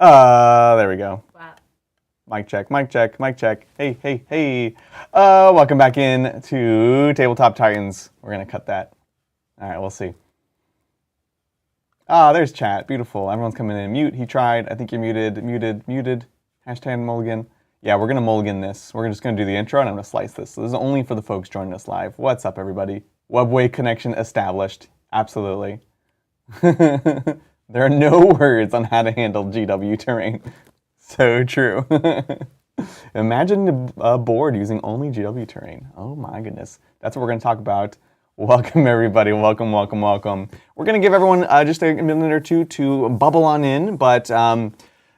There we go. Wow. Mic check, mic check, mic check. Hey, hey, hey. Welcome back in to Tabletop Titans. We're gonna cut that. All right, we'll see. There's chat. Beautiful. Everyone's coming in. Mute. He tried. I think you're muted. Muted. Hashtag mulligan. Yeah, we're gonna mulligan this. We're just gonna do the intro and I'm gonna slice this. So this is only for the folks joining us live. What's up, everybody? Webway connection established. Absolutely. There are no words on how to handle GW terrain. So true. Imagine a board using only GW terrain. Oh my goodness. That's what we're going to talk about. Welcome everybody. Welcome, welcome, welcome. We're going to give everyone just a minute or two to bubble on in, but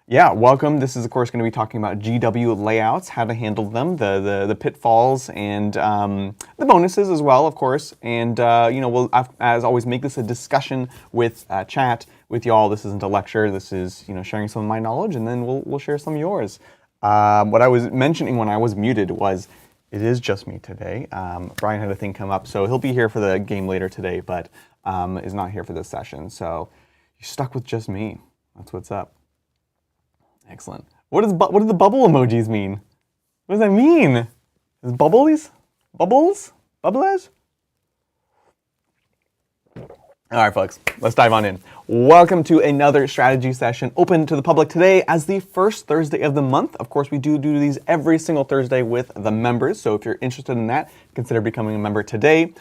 yeah, welcome. This is of course going to be talking about GW layouts, how to handle them, the pitfalls, and the bonuses as well, of course. And you know, we'll as always make this a discussion with chat with y'all. This isn't a lecture. This is sharing some of my knowledge, and then we'll share some of yours. What I was mentioning when I was muted was it is just me today. Brian had a thing come up, so he'll be here for the game later today, but is not here for this session. So you're stuck with just me. That's what's up. Excellent. What do the bubble emojis mean? What does that mean? Is bubblies? Bubbles? Bubbles? All right, folks, let's dive on in. Welcome to another strategy session open to the public today as the first Thursday of the month. Of course, we do these every single Thursday with the members. So if you're interested in that, consider becoming a member today.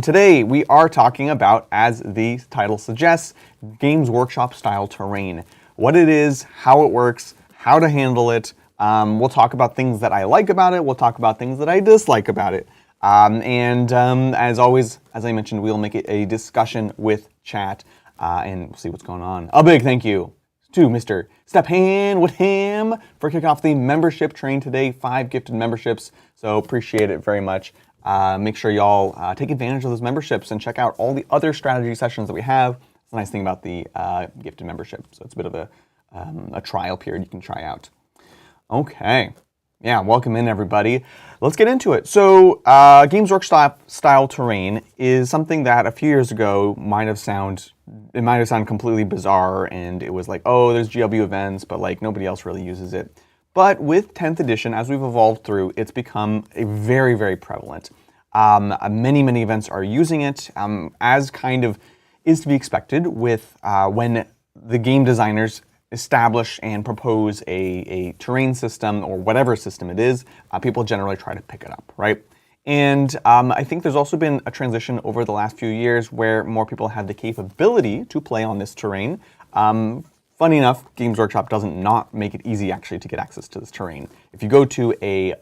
Today, we are talking about, as the title suggests, Games Workshop style terrain. What it is, how it works, how to handle it. We'll talk about things that I like about it. We'll talk about things that I dislike about it. As always, as I mentioned, we'll make it a discussion with chat and we'll see what's going on. A big thank you to Mr. Step Hand with him for kicking off the membership train today. 5 gifted memberships, so appreciate it very much. Make sure y'all take advantage of those memberships and check out all the other strategy sessions that we have. It's a nice thing about the gifted membership, so it's a bit of a trial period you can try out. Okay, yeah, welcome in everybody. Let's get into it. So, Games Workshop style terrain is something that a few years ago might have sounded completely bizarre, and it was like, oh, there's GW events, but like nobody else really uses it. But with 10th edition, as we've evolved through, it's become a very, very prevalent. Many events are using it, as kind of is to be expected with when the game designers establish and propose a terrain system or whatever system it is, people generally try to pick it up, right? And I think there's also been a transition over the last few years where more people have the capability to play on this terrain. Funny enough, Games Workshop doesn't not make it easy actually to get access to this terrain. If you go to a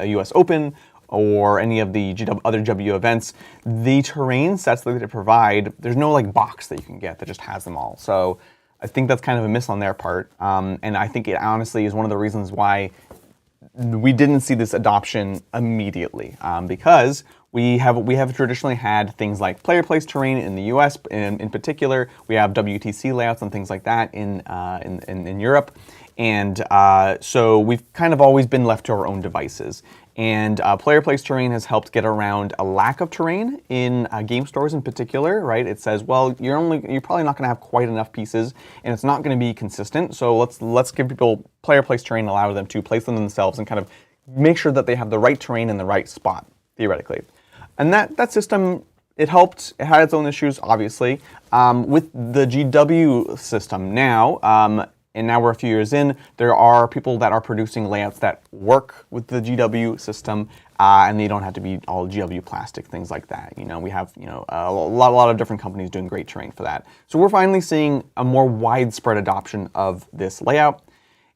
US Open or any of the other GW events, the terrain sets that they provide, there's no like box that you can get that just has them all. So I think that's kind of a miss on their part. And I think it honestly is one of the reasons why we didn't see this adoption immediately, because we have traditionally had things like player place terrain in the US in particular. We have WTC layouts and things like that in Europe. And so we've kind of always been left to our own devices. And player place terrain has helped get around a lack of terrain in game stores in particular, right? It says, well, you're probably not going to have quite enough pieces, and it's not going to be consistent. So let's give people player place terrain, allow them to place them themselves, and kind of make sure that they have the right terrain in the right spot, theoretically. And that system, it helped. It had its own issues, obviously. With the GW system now. And now we're a few years in, there are people that are producing layouts that work with the GW system, and they don't have to be all GW plastic, things like that. We have a lot of different companies doing great terrain for that. So we're finally seeing a more widespread adoption of this layout.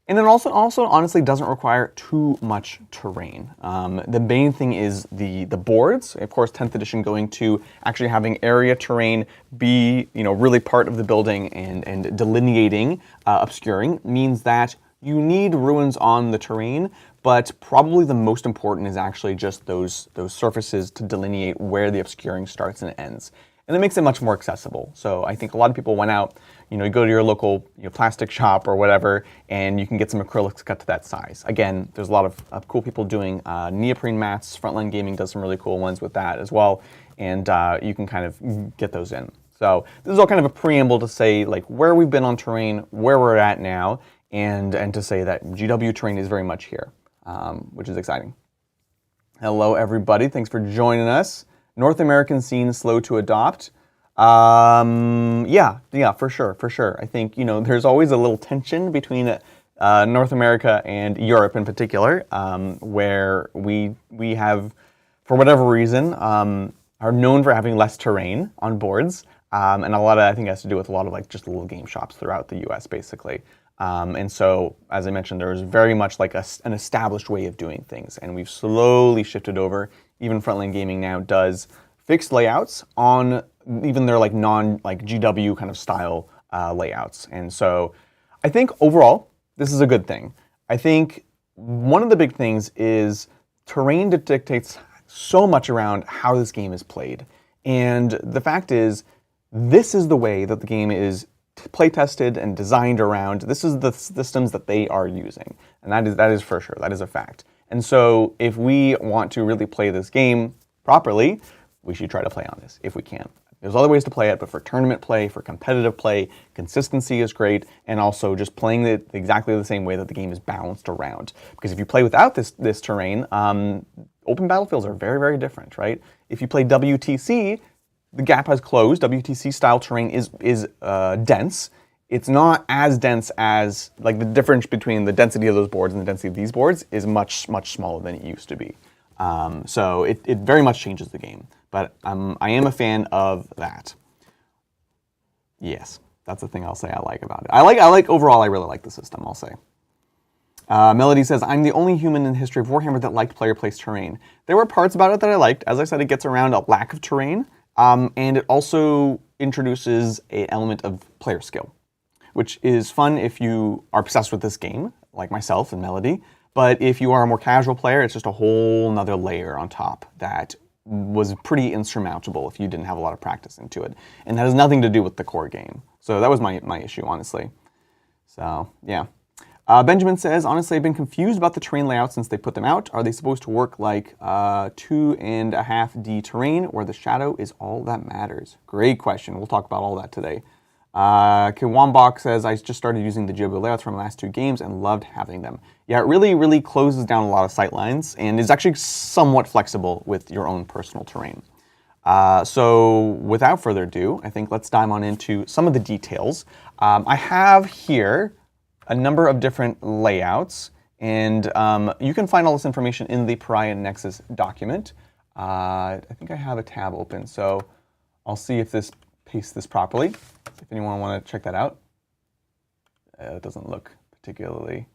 And it also honestly doesn't require too much terrain. The main thing is the boards. Of course, 10th edition going to actually having area terrain be really part of the building and delineating, obscuring means that you need ruins on the terrain, but probably the most important is actually just those surfaces to delineate where the obscuring starts and ends. And it makes it much more accessible. So I think a lot of people went out, you go to your local plastic shop or whatever, and you can get some acrylics cut to that size. Again, there's a lot of cool people doing neoprene mats. Frontline Gaming does some really cool ones with that as well, and you can kind of get those in. So this is all kind of a preamble to say like where we've been on terrain, where we're at now, and to say that GW terrain is very much here, which is exciting. Hello, everybody. Thanks for joining us. North American scene slow to adopt. Yeah, for sure. I think, there's always a little tension between North America and Europe in particular, where we have, for whatever reason, are known for having less terrain on boards, and a lot of, I think, has to do with a lot of like just little game shops throughout the U.S. basically. And so, as I mentioned, there's very much like an established way of doing things, and we've slowly shifted over. Even Frontline Gaming now does fixed layouts on even their like GW kind of style layouts. And so, I think overall this is a good thing. I think one of the big things is terrain dictates so much around how this game is played, and the fact is, this is the way that the game is play tested and designed around. This is the systems that they are using, and that is for sure. That is a fact. And so, if we want to really play this game properly, we should try to play on this if we can. There's other ways to play it, but for tournament play, for competitive play, consistency is great, and also just playing it exactly the same way that the game is balanced around. Because if you play without this terrain, open battlefields are very, very different, right? If you play WTC, the gap has closed. WTC style terrain is dense. It's not as dense as, like, the difference between the density of those boards and the density of these boards is much, much smaller than it used to be. So it very much changes the game. But I am a fan of that. Yes, that's the thing I'll say I like about it. I like overall, I really like the system, I'll say. Melody says, I'm the only human in the history of Warhammer that liked player-placed terrain. There were parts about it that I liked. As I said, it gets around a lack of terrain. And it also introduces an element of player skill, which is fun if you are obsessed with this game, like myself and Melody. But if you are a more casual player, it's just a whole nother layer on top that was pretty insurmountable if you didn't have a lot of practice into it. And that has nothing to do with the core game. So that was my issue, honestly. So, yeah. Benjamin says, honestly, I've been confused about the terrain layout since they put them out. Are they supposed to work like 2.5D terrain, where the shadow is all that matters? Great question. We'll talk about all that today. Kiwambok says, I just started using the GW layouts from the last 2 games and loved having them. Yeah, it really, really closes down a lot of sight lines and is actually somewhat flexible with your own personal terrain. So without further ado, I think let's dive on into some of the details. I have here a number of different layouts, and you can find all this information in the Pariah Nexus document. I think I have a tab open, so I'll see if this pastes this properly. If anyone want to check that out. It doesn't look particularly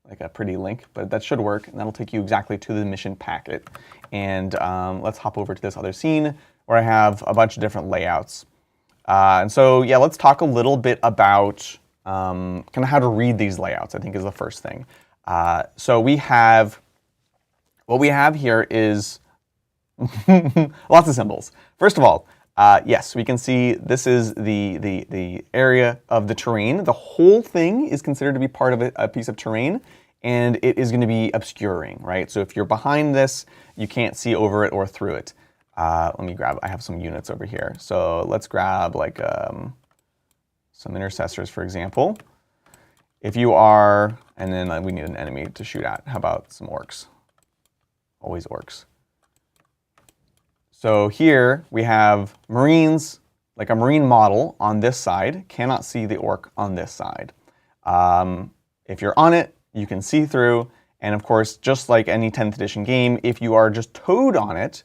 like a pretty link, but that should work, and that'll take you exactly to the mission packet. And let's hop over to this other scene where I have a bunch of different layouts. And so, yeah, let's talk a little bit about kind of how to read these layouts, I think is the first thing. So what we have here is lots of symbols. First of all, yes, we can see this is the area of the terrain. The whole thing is considered to be part of a piece of terrain, and it is going to be obscuring, right? So if you're behind this, you can't see over it or through it. Let me grab, I have some units over here. So let's grab like some intercessors, for example. If you are, and then we need an enemy to shoot at. How about some orcs? Always orcs. So here we have Marines, like a Marine model on this side, cannot see the orc on this side. If you're on it, you can see through, and of course, just like any 10th edition game, if you are just towed on it,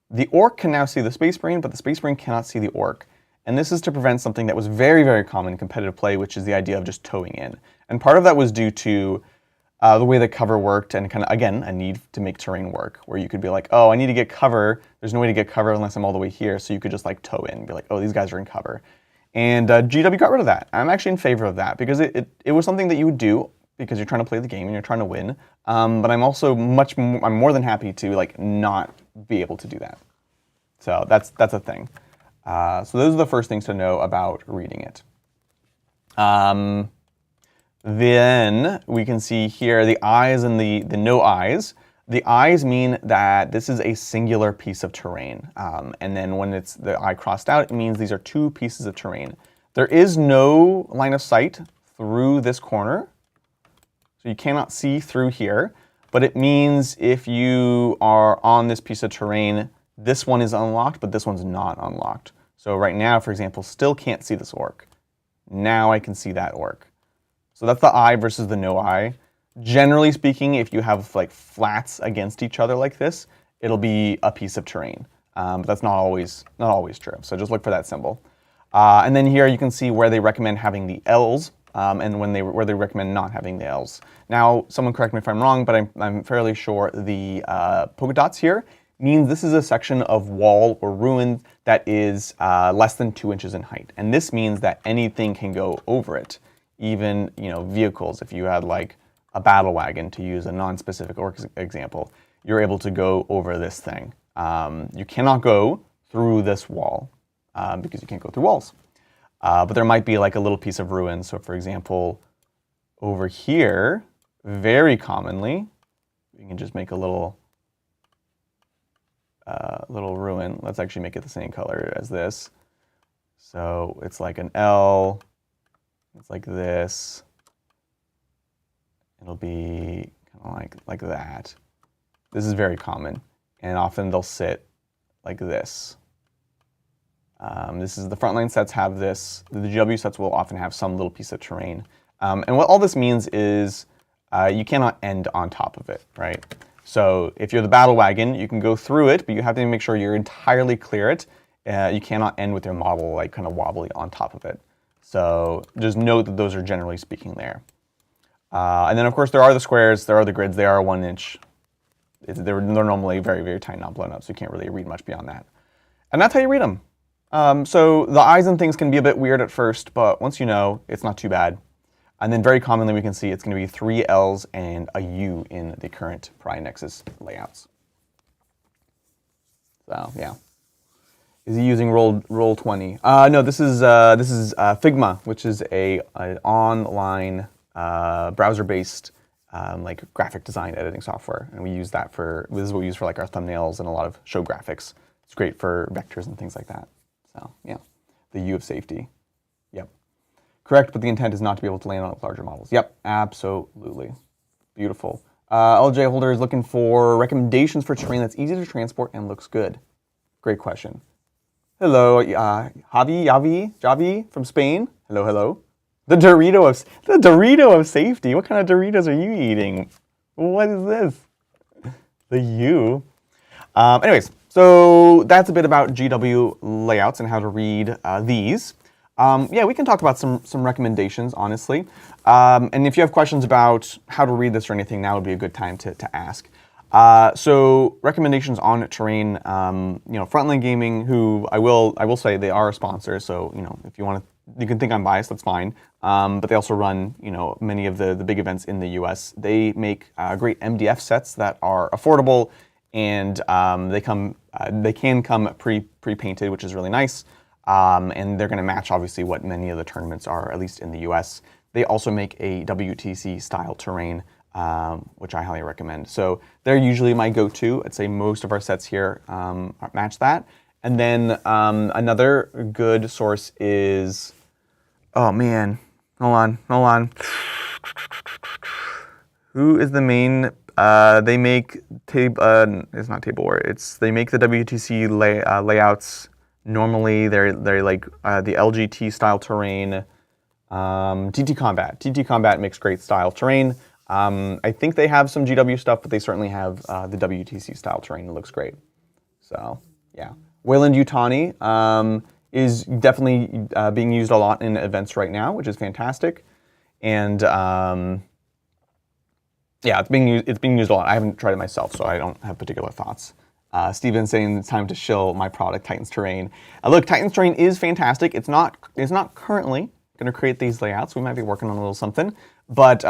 the orc can now see the Space Marine, but the Space Marine cannot see the orc. And this is to prevent something that was very, very common in competitive play, which is the idea of just towing in. And part of that was due to the way the cover worked, and kind of, again, a need to make terrain work, where you could be like, oh, I need to get cover. There's no way to get cover unless I'm all the way here. So you could just like tow in and be like, oh, these guys are in cover. And GW got rid of that. I'm actually in favor of that because it was something that you would do because you're trying to play the game and you're trying to win. But I'm also I'm more than happy to like not be able to do that. So that's a thing. So those are the first things to know about reading it. Then we can see here the eyes and the no eyes. The eyes mean that this is a singular piece of terrain. And then when it's the eye crossed out, it means these are two pieces of terrain. There is no line of sight through this corner. So you cannot see through here, but it means if you are on this piece of terrain, this one is unlocked, but this one's not unlocked. So right now, for example, still can't see this orc. Now I can see that orc. So that's the eye versus the no eye. Generally speaking, if you have like flats against each other like this, it'll be a piece of terrain. But that's not always true. So just look for that symbol. And then here you can see where they recommend having the L's and where they recommend not having the L's. Now, someone correct me if I'm wrong, but I'm fairly sure the polka dots here means this is a section of wall or ruin that is less than 2 inches in height. And this means that anything can go over it, even vehicles. If you had like a battle wagon, to use a non-specific orc example, you're able to go over this thing. You cannot go through this wall because you can't go through walls. But there might be like a little piece of ruin. So for example, over here, very commonly, you can just make a little ruin. Let's actually make it the same color as this. So it's like an L. It's like this. It'll be kind of like that. This is very common, and often they'll sit like this. This is the frontline sets have this. The GW sets will often have some little piece of terrain. And what all this means is you cannot end on top of it, right? So if you're the battle wagon, you can go through it, but you have to make sure you're entirely clear it. You cannot end with your model like kind of wobbly on top of it. So just note that those are generally speaking there. And then of course there are the squares, there are the grids, they are 1 inch. They're normally very, very tiny, not blown up, so you can't really read much beyond that. And that's how you read them. So the eyes and things can be a bit weird at first, but once you know, it's not too bad. And then very commonly we can see it's going to be 3 L's and a U in the current Pry Nexus layouts. So yeah. Is he using Roll20? No, this is Figma, which is an online browser-based like graphic design editing software, and we use that this is what we use for like our thumbnails and a lot of show graphics. It's great for vectors and things like that. So yeah, the U of safety. Yep, correct. But the intent is not to be able to land on larger models. Yep, absolutely, beautiful. LJ Holder is looking for recommendations for terrain that's easy to transport and looks good. Great question. Hello, Javi from Spain. Hello, hello. The Dorito of safety. What kind of Doritos are you eating? What is this? The U. Anyways, so that's a bit about GW layouts and how to read these. Yeah, we can talk about some recommendations, honestly. And if you have questions about how to read this or anything, now would be a good time to ask. So recommendations on terrain, Frontline Gaming, who I will say they are a sponsor. So if you want to, you can think I'm biased, that's fine. But they also run many of the big events in the U.S. They make great MDF sets that are affordable, and they can come pre-painted, which is really nice. And they're going to match obviously what many of the tournaments are, at least in the U.S. They also make a WTC style terrain, which I highly recommend. So they're usually my go-to. I'd say most of our sets here match that. And then another good source is, oh man, hold on. Who is the main? They make it's not tableware. They make the WTC layouts. Normally they're like the LGT style terrain. TT Combat. TT Combat makes great style terrain. I think they have some GW stuff, but they certainly have the WTC style terrain. It looks great. So yeah. Wayland Yutani is definitely being used a lot in events right now, which is fantastic. And yeah, it's being used a lot. I haven't tried it myself, so I don't have particular thoughts. Steven's saying it's time to shill my product, Titan's Terrain. Look, Titan's Terrain is fantastic. It's not currently going to create these layouts. We might be working on a little something, but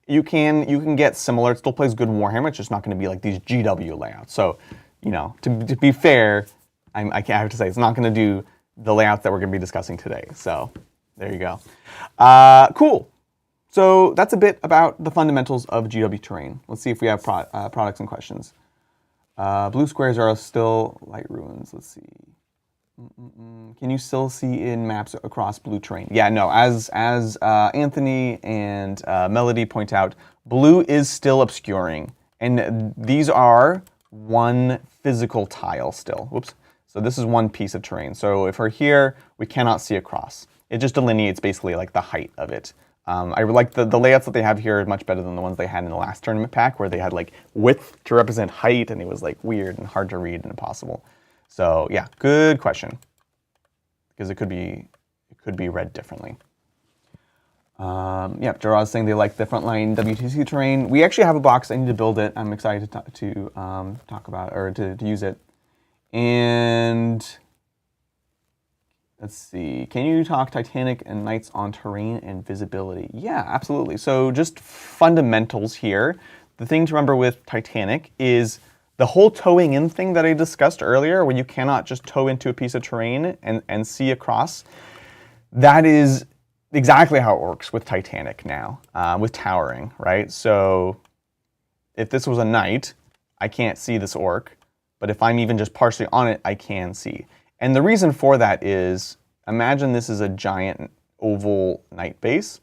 you can get similar. It still plays good Warhammer. It's just not going to be like these GW layouts. So, to be fair, I have to say it's not going to do the layouts that we're going to be discussing today. So there you go. Cool. So that's a bit about the fundamentals of GW terrain. Let's see if we have products and questions. Blue squares are still light ruins. Let's see. Can you still see in maps across blue terrain? Yeah, no. As Anthony and Melody point out, blue is still obscuring, and these are one physical tile still. Whoops. So this is one piece of terrain. So if we're here, we cannot see across. It just delineates basically like the height of it. I like the layouts that they have here are much better than the ones they had in the last tournament pack, where they had like width to represent height, and it was like weird and hard to read and impossible. So yeah, good question, because it could be read differently. Yeah, Gerard's saying they like the frontline WTC terrain. We actually have a box. I need to build it. I'm excited to talk about or to use it. And let's see. Can you talk Titanic and Knights on terrain and visibility? Yeah, absolutely. So just fundamentals here. The thing to remember with Titanic is the whole towing in thing that I discussed earlier, where you cannot just tow into a piece of terrain and see across. That is exactly how it works with Titanic now, with towering, right? So if this was a knight, I can't see this orc, but if I'm even just partially on it, I can see. And the reason for that is, imagine this is a giant oval knight base.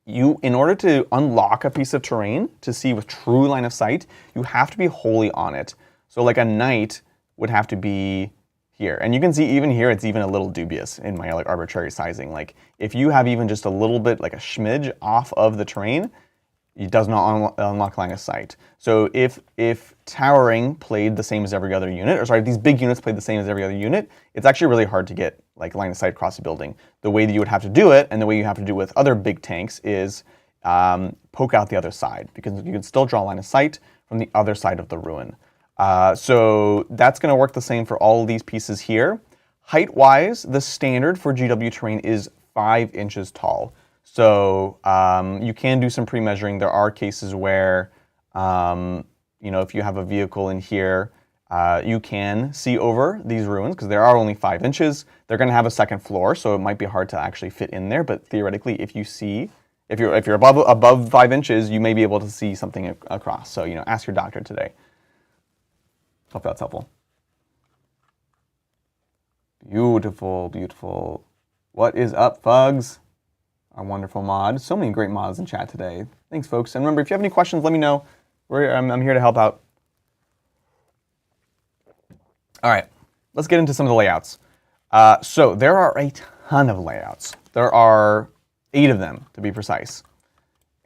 In order to unlock a piece of terrain to see with true line of sight, you have to be wholly on it. So like a knight would have to be here. And you can see even here, it's even a little dubious in my like arbitrary sizing. Like if you have even just a little bit, like a smidge off of the terrain, it does not unlock line of sight. So if towering played the same as every other unit, or sorry, if these big units played the same as every other unit, it's actually really hard to get like line of sight across the building. The way that you would have to do it, and the way you have to do it with other big tanks, is poke out the other side, because you can still draw line of sight from the other side of the ruin. So that's going to work the same for all of these pieces here. Height-wise, the standard for GW terrain is 5 inches tall. So you can do some pre-measuring. There are cases where, if you have a vehicle in here, you can see over these ruins, because there are only 5 inches. They're going to have a second floor, so it might be hard to actually fit in there. But theoretically, if you're above 5 inches, you may be able to see something across. So ask your doctor today. Hope that's helpful. Beautiful, beautiful. What is up, Fugs? Our wonderful mod. So many great mods in chat today. Thanks, folks. And remember, if you have any questions, let me know. I'm here to help out. All right, let's get into some of the layouts. So there are a ton of layouts. There are 8 of them, to be precise.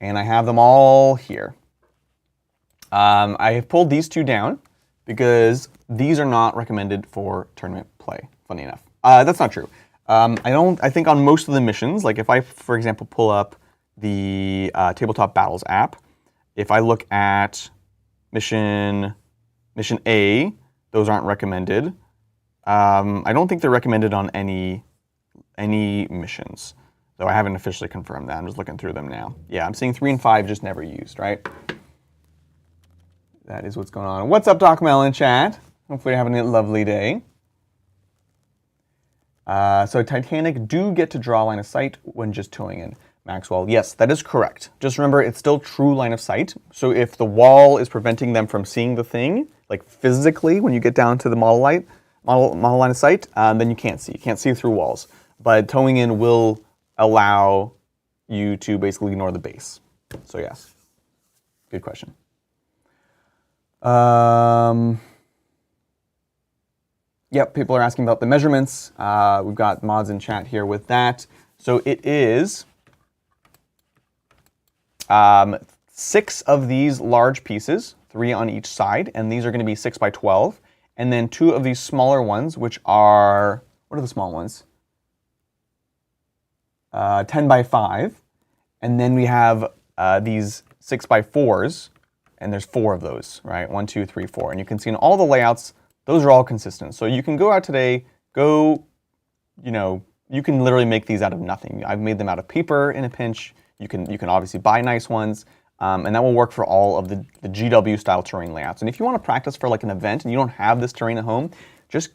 And I have them all here. I have pulled these 2 down because these are not recommended for tournament play, funny enough. That's not true. I think on most of the missions, like if I, for example, pull up the Tabletop Battles app, if I look at mission A, those aren't recommended. I don't think they're recommended on any missions, though I haven't officially confirmed that. I'm just looking through them now. Yeah, I'm seeing 3 and 5 just never used, right? That is what's going on. What's up, Doc Mel in chat? Hopefully you're having a lovely day. So Titanic do get to draw line of sight when just towing in. Maxwell, yes, that is correct. Just remember, it's still true line of sight. So if the wall is preventing them from seeing the thing, like physically, when you get down to the model line of sight, then you can't see. You can't see through walls. But towing in will allow you to basically ignore the base. So yes, good question. Yep, people are asking about the measurements. We've got mods in chat here with that. So it is 6 of these large pieces, 3 on each side, and these are going to be 6 by 12. And then 2 of these smaller ones, which are, what are the small ones? 10 by 5. And then we have these 6 by 4s, and there's 4 of those, right? 1, 2, 3, 4. And you can see in all the layouts, those are all consistent. So you can go out today, you can literally make these out of nothing. I've made them out of paper in a pinch. You can obviously buy nice ones, and that will work for all of the GW style terrain layouts. And if you want to practice for like an event and you don't have this terrain at home, just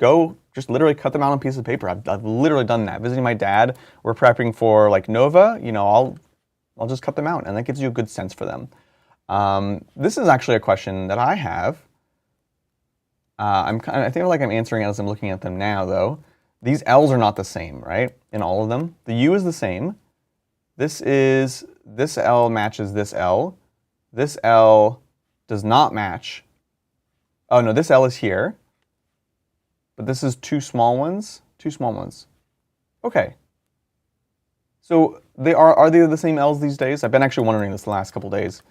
literally cut them out on a piece of paper. I've literally done that. Visiting my dad, we're prepping for like Nova. I'll just cut them out, and that gives you a good sense for them. This is actually a question that I have. I feel like I'm answering as I'm looking at them now, though. These L's are not the same, right? In all of them, the U is the same. This L matches this L. This L does not match. Oh no, this L is here. But this is two small ones. Two small ones. Okay. So are they the same L's these days? I've been actually wondering this the last couple days.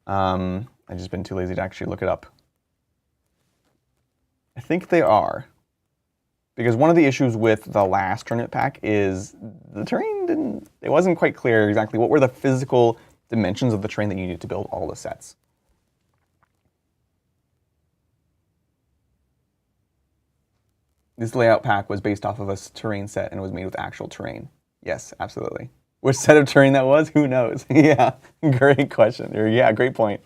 I've just been too lazy to actually look it up. I think they are. Because one of the issues with the last tournament pack is the terrain it wasn't quite clear exactly what were the physical dimensions of the terrain that you needed to build all the sets. This layout pack was based off of a terrain set and it was made with actual terrain. Yes, absolutely. Which set of terrain that was? Who knows? Yeah, great question. Yeah, great point.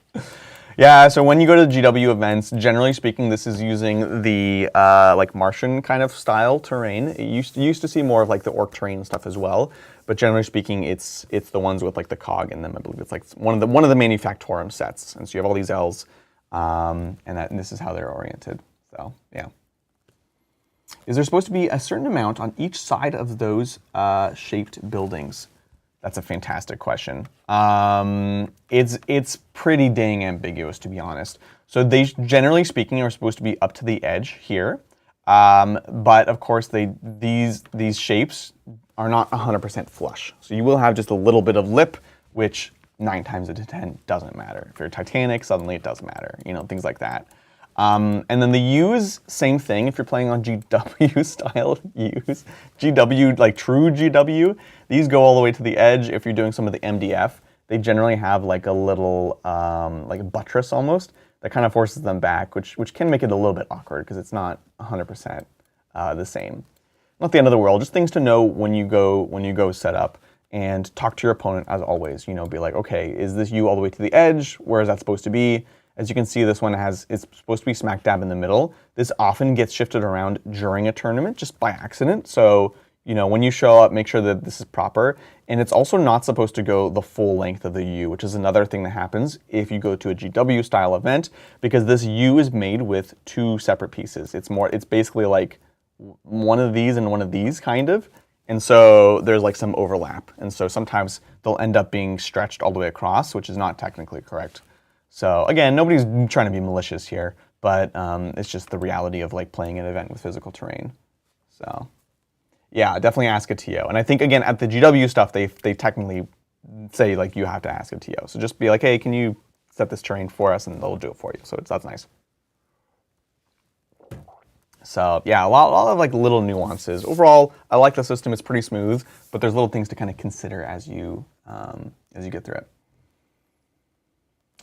Yeah, so when you go to GW events, generally speaking, this is using the like Martian kind of style terrain. You used to see more of like the orc terrain stuff as well, but generally speaking, it's the ones with like the cog in them. I believe it's like one of the Manufactorum sets, and so you have all these L's, and this is how they're oriented. So yeah. Is there supposed to be a certain amount on each side of those shaped buildings? That's a fantastic question. It's pretty dang ambiguous, to be honest. So they, generally speaking, are supposed to be up to the edge here. But of course, these shapes are not 100% flush. So you will have just a little bit of lip, which 9 times out of 10 doesn't matter. If you're Titanic, suddenly it does matter. You know, things like that. And then the U's, same thing. If you're playing on GW style U's, GW, like true GW, these go all the way to the edge. If you're doing some of the MDF, they generally have like a little, like a buttress almost, that kind of forces them back, which can make it a little bit awkward because it's not 100% the same. Not the end of the world, just things to know when you go set up, and talk to your opponent as always. You know, be like, okay, is this U all the way to the edge? Where is that supposed to be? As you can see, this one it's supposed to be smack dab in the middle. This often gets shifted around during a tournament just by accident. So, you know, when you show up, make sure that this is proper. And it's also not supposed to go the full length of the U, which is another thing that happens if you go to a GW style event, because this U is made with 2 separate pieces. It's basically like one of these and one of these kind of. And so there's like some overlap. And so sometimes they'll end up being stretched all the way across, which is not technically correct. So again, nobody's trying to be malicious here, but it's just the reality of like playing an event with physical terrain. So yeah, definitely ask a TO. And I think again, at the GW stuff, they technically say like you have to ask a TO. So just be like, hey, can you set this terrain for us? And they'll do it for you. So that's nice. So yeah, a lot of like little nuances. Overall, I like the system. It's pretty smooth, but there's little things to kind of consider as you get through it.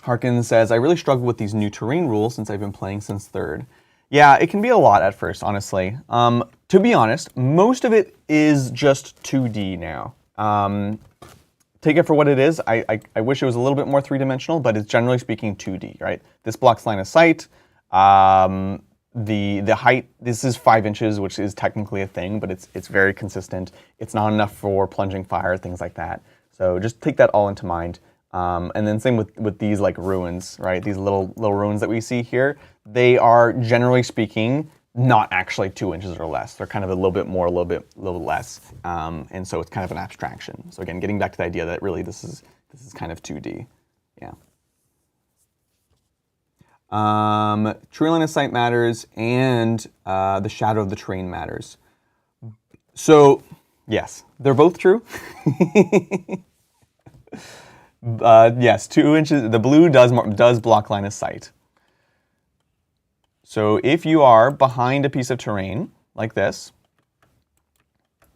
Harkins says, I really struggle with these new terrain rules since I've been playing since 3rd. Yeah, it can be a lot at first, honestly. To be honest, most of it is just 2D now. Take it for what it is. I wish it was a little bit more 3-dimensional, but it's generally speaking 2D, right? This blocks line of sight. The height, this is 5 inches, which is technically a thing, but it's very consistent. It's not enough for plunging fire, things like that. So just take that all into mind. And then same with these like ruins, right? These little ruins that we see here, they are generally speaking not actually 2 inches or less. They're kind of a little bit more, a little less, and so it's kind of an abstraction. So again, getting back to the idea that really this is kind of 2D, yeah. True line of sight matters, and the shadow of the terrain matters. So yes, they're both true. Yes, 2 inches. The blue does block line of sight. So if you are behind a piece of terrain like this,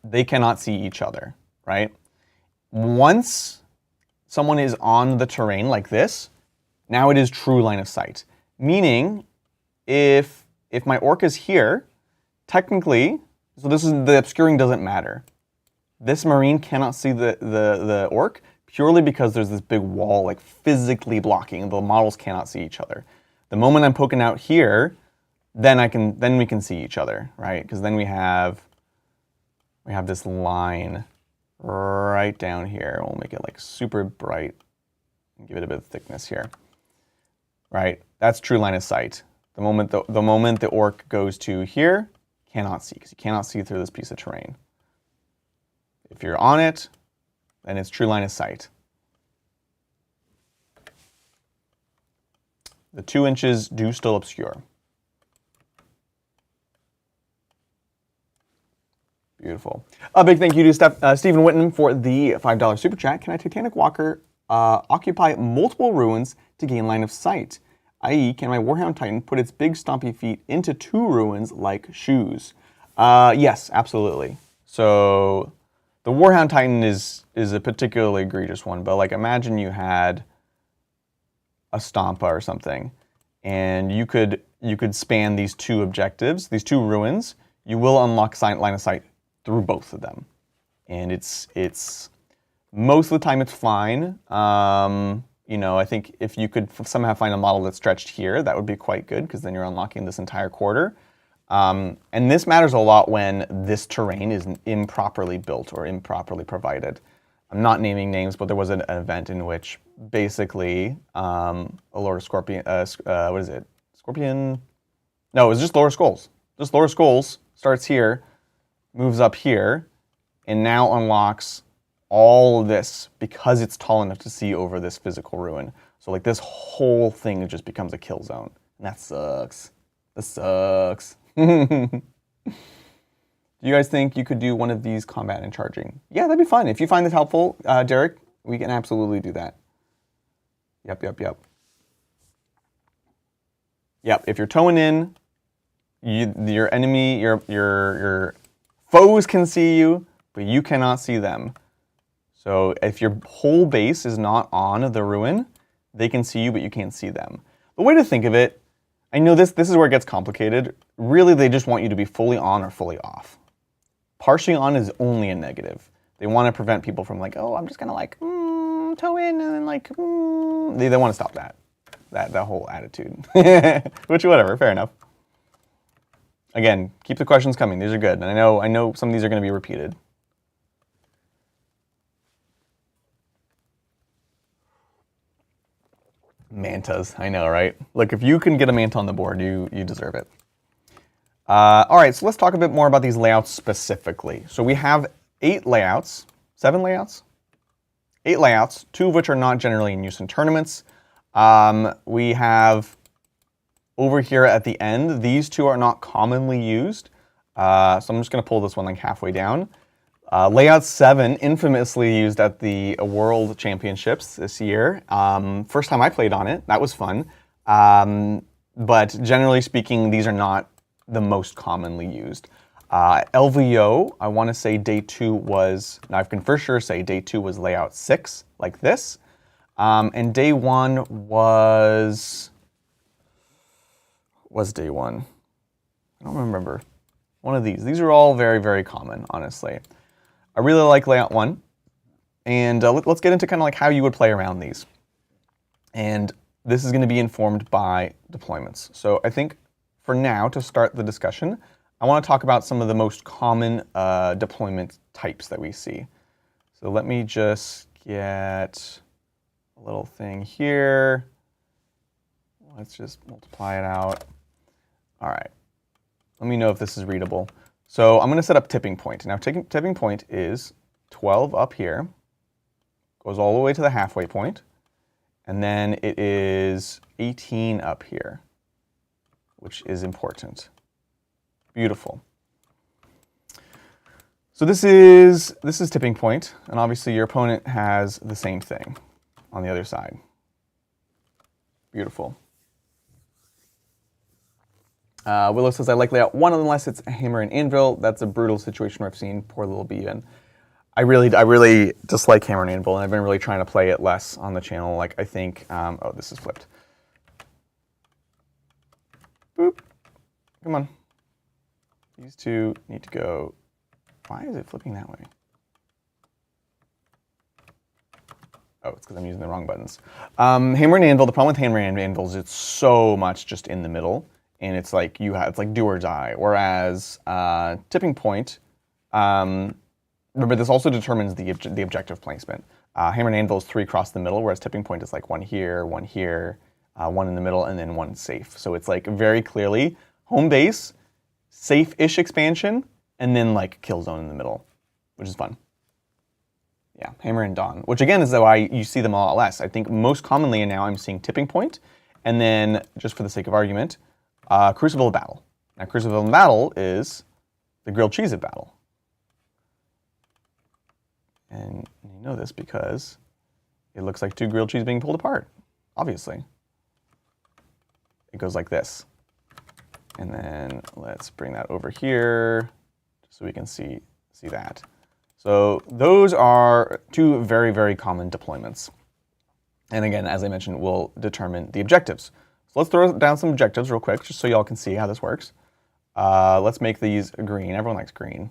they cannot see each other, right? Once someone is on the terrain like this, now it is true line of sight. Meaning, if my orc is here, technically, so this is the obscuring doesn't matter. This marine cannot see the orc, purely because there's this big wall like physically blocking. The models cannot see each other. The moment I'm poking out here, then we can see each other, right? Because then we have this line right down here. We'll make it like super bright and give it a bit of thickness here. Right, that's true line of sight. The moment the orc goes to here, cannot see, because you cannot see through this piece of terrain. If you're on it, then it's true line of sight. The 2 inches do still obscure. Beautiful. A big thank you to Stephen Whitten for the $5 super chat. Can a Titanic Walker occupy multiple ruins to gain line of sight? I.e., can my Warhound Titan put its big stompy feet into 2 ruins like shoes? Yes, absolutely. So the Warhound Titan is a particularly egregious one, but like imagine you had a Stompa or something, and you could span these 2 objectives, these 2 ruins. You will unlock line of sight through both of them, and it's most of the time it's fine. You know, I think if you could somehow find a model that's stretched here, that would be quite good, because then you're unlocking this entire quarter. And this matters a lot when this terrain is improperly built or improperly provided. I'm not naming names, but there was an event in which basically a Lord of Scorpion, what is it? Scorpion? No, it was just Lower Skulls. Just Lower Skulls starts here, moves up here, and now unlocks all of this because it's tall enough to see over this physical ruin. So like this whole thing just becomes a kill zone. And that sucks. That sucks. Do you guys think you could do one of these combat and charging? Yeah, that'd be fun. If you find this helpful, Derek, we can absolutely do that. Yep. Yep, if you're towing in, your enemy, your foes can see you, but you cannot see them. So if your whole base is not on the ruin, they can see you, but you can't see them. The way to think of it, I know this is where it gets complicated. Really, they just want you to be fully on or fully off. Partially on is only a negative. They want to prevent people from like, oh, I'm just gonna like toe in and then like They want to stop that whole attitude. Which whatever, fair enough. Again, keep the questions coming. These are good, and I know some of these are going to be repeated. Mantas, I know, right? Look, if you can get a manta on the board, you deserve it. All right, so let's talk a bit more about these layouts specifically. So we have 8 layouts, 7 layouts? 8 layouts, 2 of which are not generally in use in tournaments. We have over here at the end, these 2 are not commonly used. So I'm just going to pull this one like halfway down. Layout 7, infamously used at the World Championships this year. First time I played on it, that was fun. But generally speaking, these are not the most commonly used. LVO, I want to say day 2 was, now I can for sure say day 2 was layout 6, like this. And day 1 was day 1? I don't remember. One of these. These are all very, very common, honestly. I really like layout 1, and let's get into kind of like how you would play around these. And this is going to be informed by deployments. So I think for now, to start the discussion, I want to talk about some of the most common deployment types that we see. So let me just get a little thing here. Let's just multiply it out. All right. Let me know if this is readable. So I'm going to set up tipping point. Now tipping point is 12 up here, goes all the way to the halfway point, and then it is 18 up here, which is important. Beautiful. So this is tipping point, and obviously your opponent has the same thing on the other side. Beautiful. Willow says, I like layout 1 unless it's a hammer and anvil. That's a brutal situation where I've seen poor Lil B in. I really dislike hammer and anvil, and I've been really trying to play it less on the channel. Like, I think, oh, this is flipped. Boop. Come on. These 2 need to go. Why is it flipping that way? Oh, it's because I'm using the wrong buttons. Hammer and anvil, the problem with hammer and anvil is it's so much just in the middle. And it's like it's like do or die. Whereas tipping point, Remember, this also determines the objective placement. Hammer and anvil is 3 across the middle, whereas tipping point is like 1 here, 1 here, 1 in the middle, and then 1 safe. So it's like very clearly home base, safe-ish expansion, and then like kill zone in the middle, which is fun. Yeah, Hammer and Dawn, which again is why you see them a lot less. I think most commonly now I'm seeing tipping point, and then just for the sake of argument, Crucible of Battle. Now Crucible of Battle is the grilled cheese of battle. And you know this because it looks like 2 grilled cheese being pulled apart, obviously. It goes like this. And then let's bring that over here so we can see that. So those are 2 very, very common deployments. And again, as I mentioned, we'll determine the objectives. So let's throw down some objectives real quick just so y'all can see how this works. Let's make these green. Everyone likes green.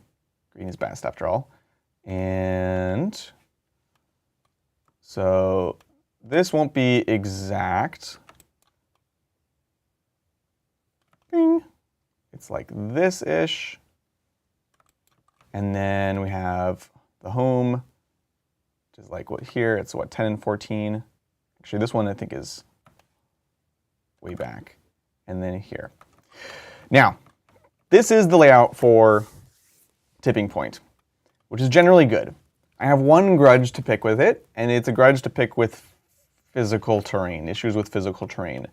Green is best after all. And so this won't be exact. Bing. It's like this-ish. And then we have the home, which is like what here, it's what, 10 and 14. Actually, this one I think is way back. And then here. Now, this is the layout for tipping point, which is generally good. I have one grudge to pick with it, and it's a grudge to pick with physical terrain, issues with physical terrain.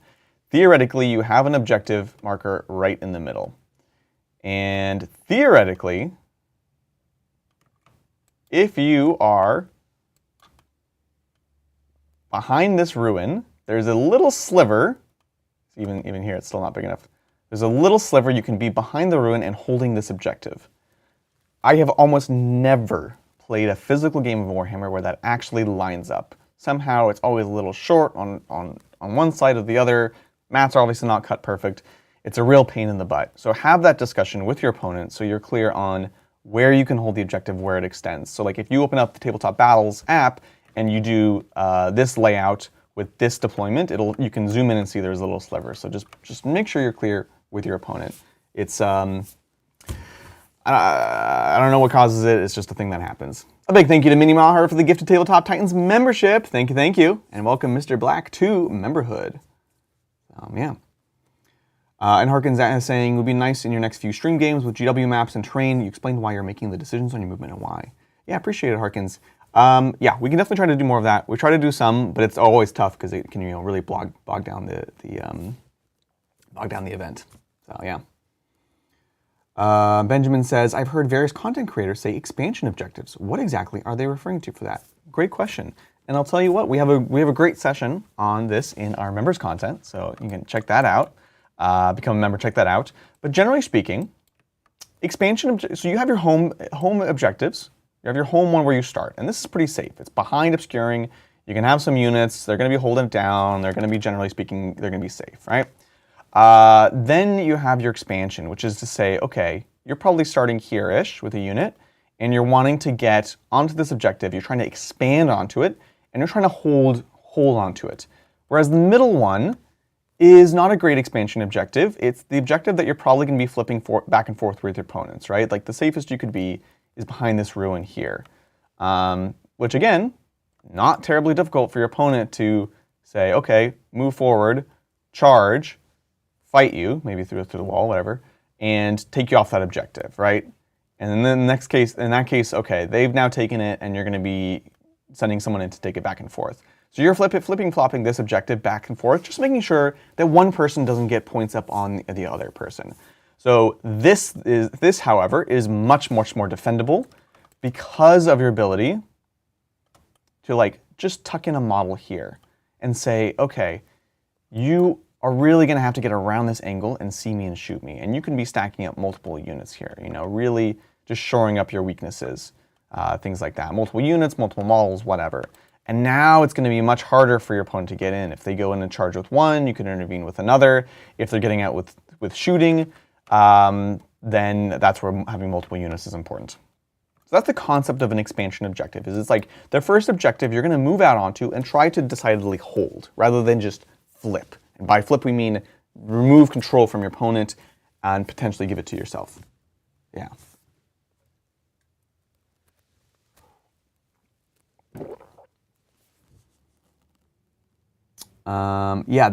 Theoretically, you have an objective marker right in the middle. And theoretically, if you are behind this ruin, there's a little sliver, even here it's still not big enough, there's a little sliver you can be behind the ruin and holding this objective. I have almost never played a physical game of Warhammer where that actually lines up. Somehow it's always a little short on one side or the other. Mats are obviously not cut perfect. It's a real pain in the butt. So have that discussion with your opponent so you're clear on where you can hold the objective, where it extends. So like if you open up the Tabletop Battles app and you do this layout with this deployment, you can zoom in and see there's a little sliver. So just make sure you're clear with your opponent. It's I don't know what causes it. It's just a thing that happens. A big thank you to Minnie Maher for the gifted Tabletop Titans membership. Thank you. And welcome Mr. Black to memberhood. Yeah. And Harkins is saying, it would be nice in your next few stream games with GW maps and terrain. You explained why you're making the decisions on your movement and why. Yeah, appreciate it, Harkins. Yeah, we can definitely try to do more of that. We try to do some, but it's always tough because it can really bog down the event. So yeah. Benjamin says, I've heard various content creators say expansion objectives. What exactly are they referring to for that? Great question. And I'll tell you what, we have a great session on this in our members content, so you can check that out. Become a member, check that out. But generally speaking, so you have your home objectives. You have your home one where you start, and this is pretty safe. It's behind obscuring. You can have some units. They're going to be holding it down. They're going to be, generally speaking, they're going to be safe, right? Then you have your expansion, which is to say, okay, you're probably starting here-ish with a unit, and you're wanting to get onto this objective. You're trying to expand onto it, and you're trying to hold onto it. Whereas the middle one is not a great expansion objective. It's the objective that you're probably going to be flipping back and forth with your opponents, right? Like the safest you could be is behind this ruin here, which again, not terribly difficult for your opponent to say, okay, move forward, charge, fight you, maybe through the wall, whatever, and take you off that objective, right? And then in that case, okay, they've now taken it, and you're going to be sending someone in to take it back and forth. So you're flopping this objective back and forth, just making sure that one person doesn't get points up on the other person. So this, however, is much more defendable because of your ability to like just tuck in a model here and say, okay, you are really going to have to get around this angle and see me and shoot me. And you can be stacking up multiple units here, really just shoring up your weaknesses, things like that. Multiple units, multiple models, whatever. And now it's going to be much harder for your opponent to get in. If they go in and charge with one, you can intervene with another. If they're getting out with shooting, then that's where having multiple units is important. So that's the concept of an expansion objective. It's like the first objective you're going to move out onto and try to decidedly hold rather than just flip. And by flip, we mean remove control from your opponent and potentially give it to yourself. Yeah. Yeah,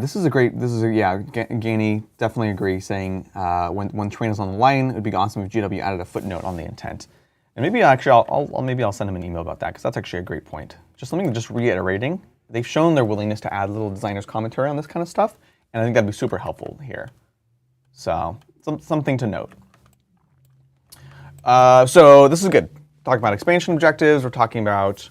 Gainey, definitely agree, saying when terrain is on the line, it would be awesome if GW added a footnote on the intent. And maybe actually, I'll send him an email about that, because that's actually a great point. Just something just reiterating. They've shown their willingness to add little designer's commentary on this kind of stuff, and I think that'd be super helpful here. So, something to note. So this is good. Talking about expansion objectives, we're talking about,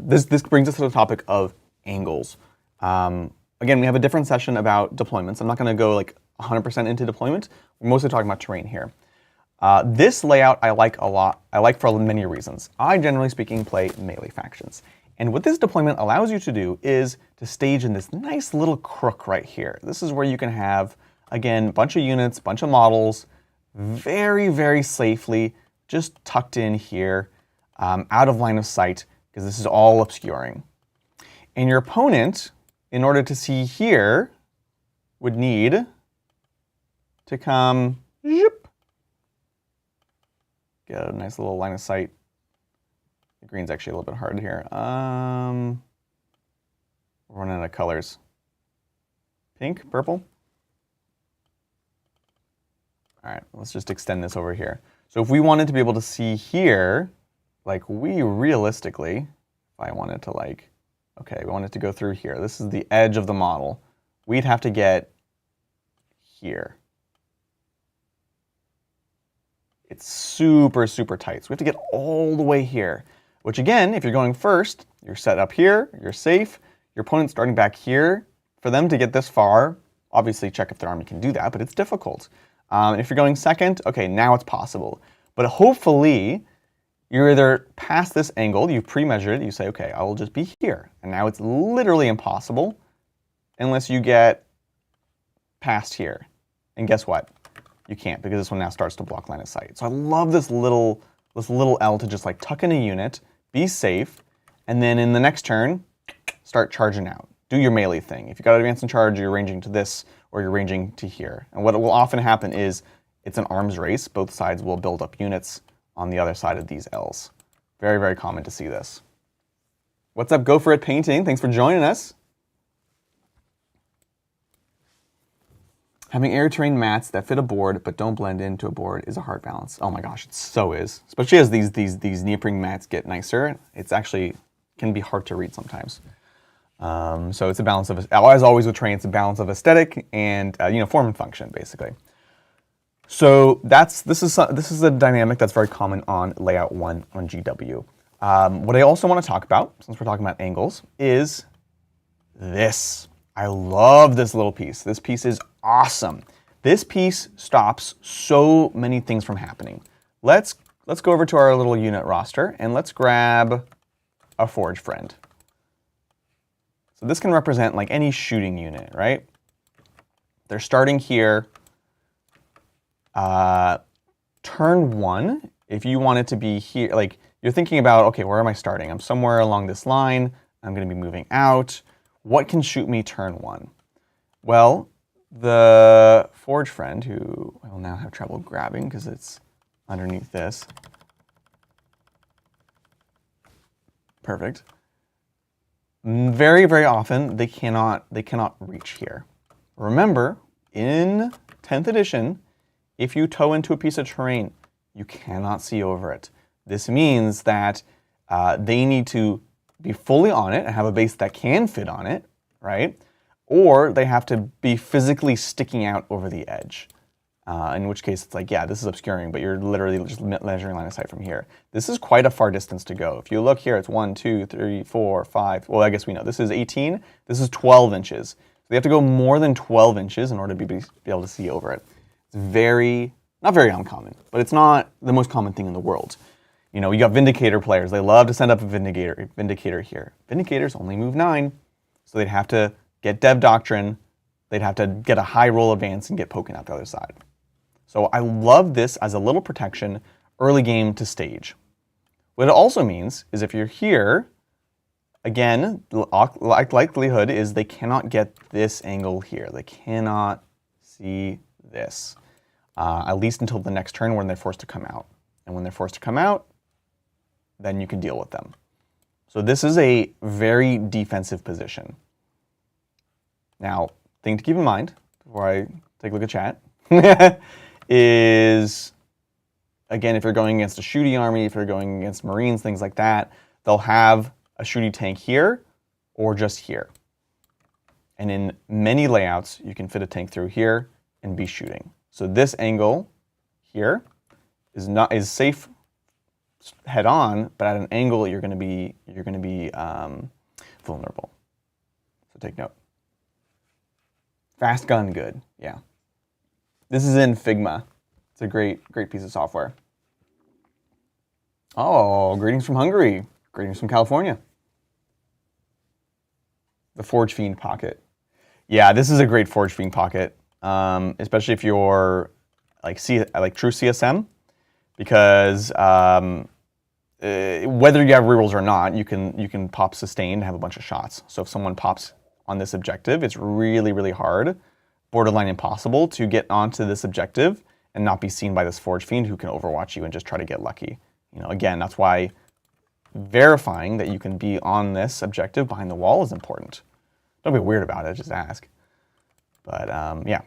this brings us to the topic of angles. Again, we have a different session about deployments. I'm not going to go like 100% into deployment. We're mostly talking about terrain here. This layout I like a lot. I like for many reasons. I, generally speaking, play melee factions. And what this deployment allows you to do is to stage in this nice little crook right here. This is where you can have, again, a bunch of units, a bunch of models, very, very safely, just tucked in here, out of line of sight, because this is all obscuring. And your opponent, in order to see here, would need to come, zip, get a nice little line of sight. The green's actually a little bit hard here. We're running out of colors. Pink, purple. All right, let's just extend this over here. So if we wanted to be able to see here, like we realistically, if I wanted to like, okay, we wanted to go through here. This is the edge of the model. We'd have to get here. It's super, super tight. So we have to get all the way here, which again, if you're going first, you're set up here, you're safe. Your opponent's starting back here. For them to get this far, obviously check if their army can do that, but it's difficult. If you're going second, okay, now it's possible. But hopefully, you're either past this angle, you've pre-measured it, you say, okay, I will just be here. And now it's literally impossible unless you get past here. And guess what? You can't, because this one now starts to block line of sight. So I love this little L to just like tuck in a unit, be safe, and then in the next turn, start charging out. Do your melee thing. If you got to advance and charge, you're ranging to this, or you're ranging to here. And what will often happen is it's an arms race. Both sides will build up units on the other side of these Ls. Very, very common to see this. What's up, Go For It Painting? Thanks for joining us. Having air terrain mats that fit a board but don't blend into a board is a hard balance. Oh my gosh, it so is. Especially as these neoprene mats get nicer, it's actually can be hard to read sometimes. So it's a balance of, as always with terrain, it's a balance of aesthetic and form and function, basically. So this is a dynamic that's very common on layout 1 on GW. What I also want to talk about, since we're talking about angles, is this. I love this little piece. This piece is awesome. This piece stops so many things from happening. Let's go over to our little unit roster and let's grab a Forge Friend. So this can represent like any shooting unit, right? They're starting here. Turn 1, if you want it to be here, like you're thinking about, okay, where am I starting? I'm somewhere along this line. I'm going to be moving out. What can shoot me turn 1? Well, the Forge Friend, who I will now have trouble grabbing because it's underneath this. Perfect. Very, very often they cannot reach here. Remember, in 10th edition, if you tow into a piece of terrain, you cannot see over it. This means that they need to be fully on it and have a base that can fit on it, right? Or they have to be physically sticking out over the edge. In which case it's like, yeah, this is obscuring, but you're literally just measuring line of sight from here. This is quite a far distance to go. If you look here, it's 1, 2, 3, 4, 5. Well, I guess we know this is 18. This is 12 inches. So they have to go more than 12 inches in order to be able to see over it. It's not very uncommon, but it's not the most common thing in the world. You know, you got Vindicator players. They love to send up a Vindicator here. Vindicators only move 9, so they'd have to get Dev Doctrine. They'd have to get a high roll advance and get poking out the other side. So I love this as a little protection early game to stage. What it also means is if you're here, again, the likelihood is they cannot get this angle here. They cannot see this, at least until the next turn when they're forced to come out. And when they're forced to come out, then you can deal with them. So this is a very defensive position. Now, thing to keep in mind before I take a look at chat is, again, if you're going against a shooty army, if you're going against Marines, things like that, they'll have a shooty tank here or just here. And in many layouts, you can fit a tank through here and be shooting. So this angle here is safe head on, but at an angle you're going to be vulnerable. So take note. Fast gun, good, yeah. This is in Figma. It's a great piece of software. Oh, greetings from Hungary. Greetings from California. The Forge Fiend pocket. Yeah, this is a great Forge Fiend pocket, especially if you're like true CSM, because whether you have rerolls or not, you can pop sustain and have a bunch of shots. So if someone pops on this objective, it's really, really hard, borderline impossible, to get onto this objective and not be seen by this Forge Fiend who can overwatch you and just try to get lucky. You know, again, that's why verifying that you can be on this objective behind the wall is important. Don't be weird about it, just ask. But yeah.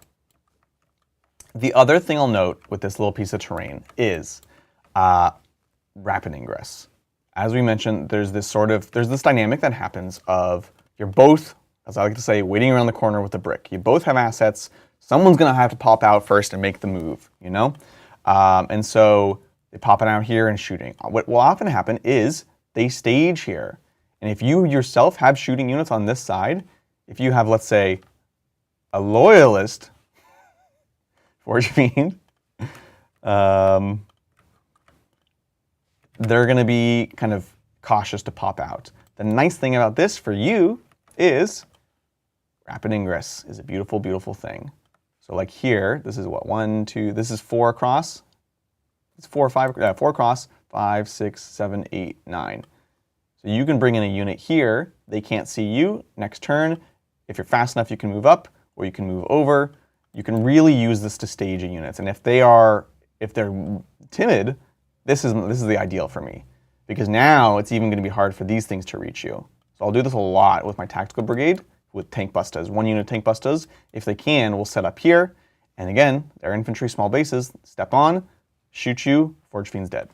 The other thing I'll note with this little piece of terrain is rapid ingress. As we mentioned, there's this dynamic that happens of you're both, as I like to say, waiting around the corner with a brick. You both have assets. Someone's gonna have to pop out first and make the move, you know? And so they pop it out here and shooting. What will often happen is they stage here. And if you yourself have shooting units on this side, if you have, let's say, a loyalist Forge Fiend, they're going to be kind of cautious to pop out. The nice thing about this for you is rapid ingress is a beautiful, beautiful thing. So like here, this is what, 1, 2, this is 4 across. It's 4 across, 5, 6, 7, 8, 9. So you can bring in a unit here. They can't see you. Next turn, if you're fast enough, you can move up or you can move over. You can really use this to stage units. And if they're timid, this is the ideal for me, because now it's even going to be hard for these things to reach you. So I'll do this a lot with my tactical brigade with tank bustas. 1 unit tank bustas, if they can, will set up here. And again, they're infantry, small bases. Step on, shoot you, Forge Fiend's dead.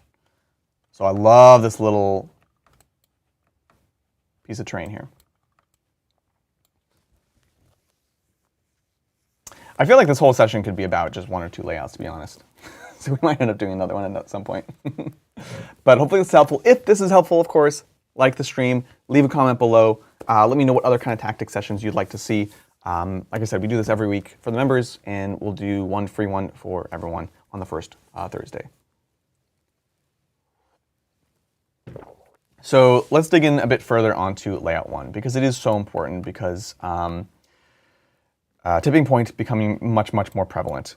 So I love this little piece of terrain here. I feel like this whole session could be about just 1 or 2 layouts, to be honest. So we might end up doing another one at some point. But hopefully this is helpful. If this is helpful, of course, like the stream, leave a comment below. Let me know what other kind of tactic sessions you'd like to see. Like I said, we do this every week for the members, and we'll do one free one for everyone on the first Thursday. So let's dig in a bit further onto layout 1, because it is so important, because tipping point becoming much, much more prevalent.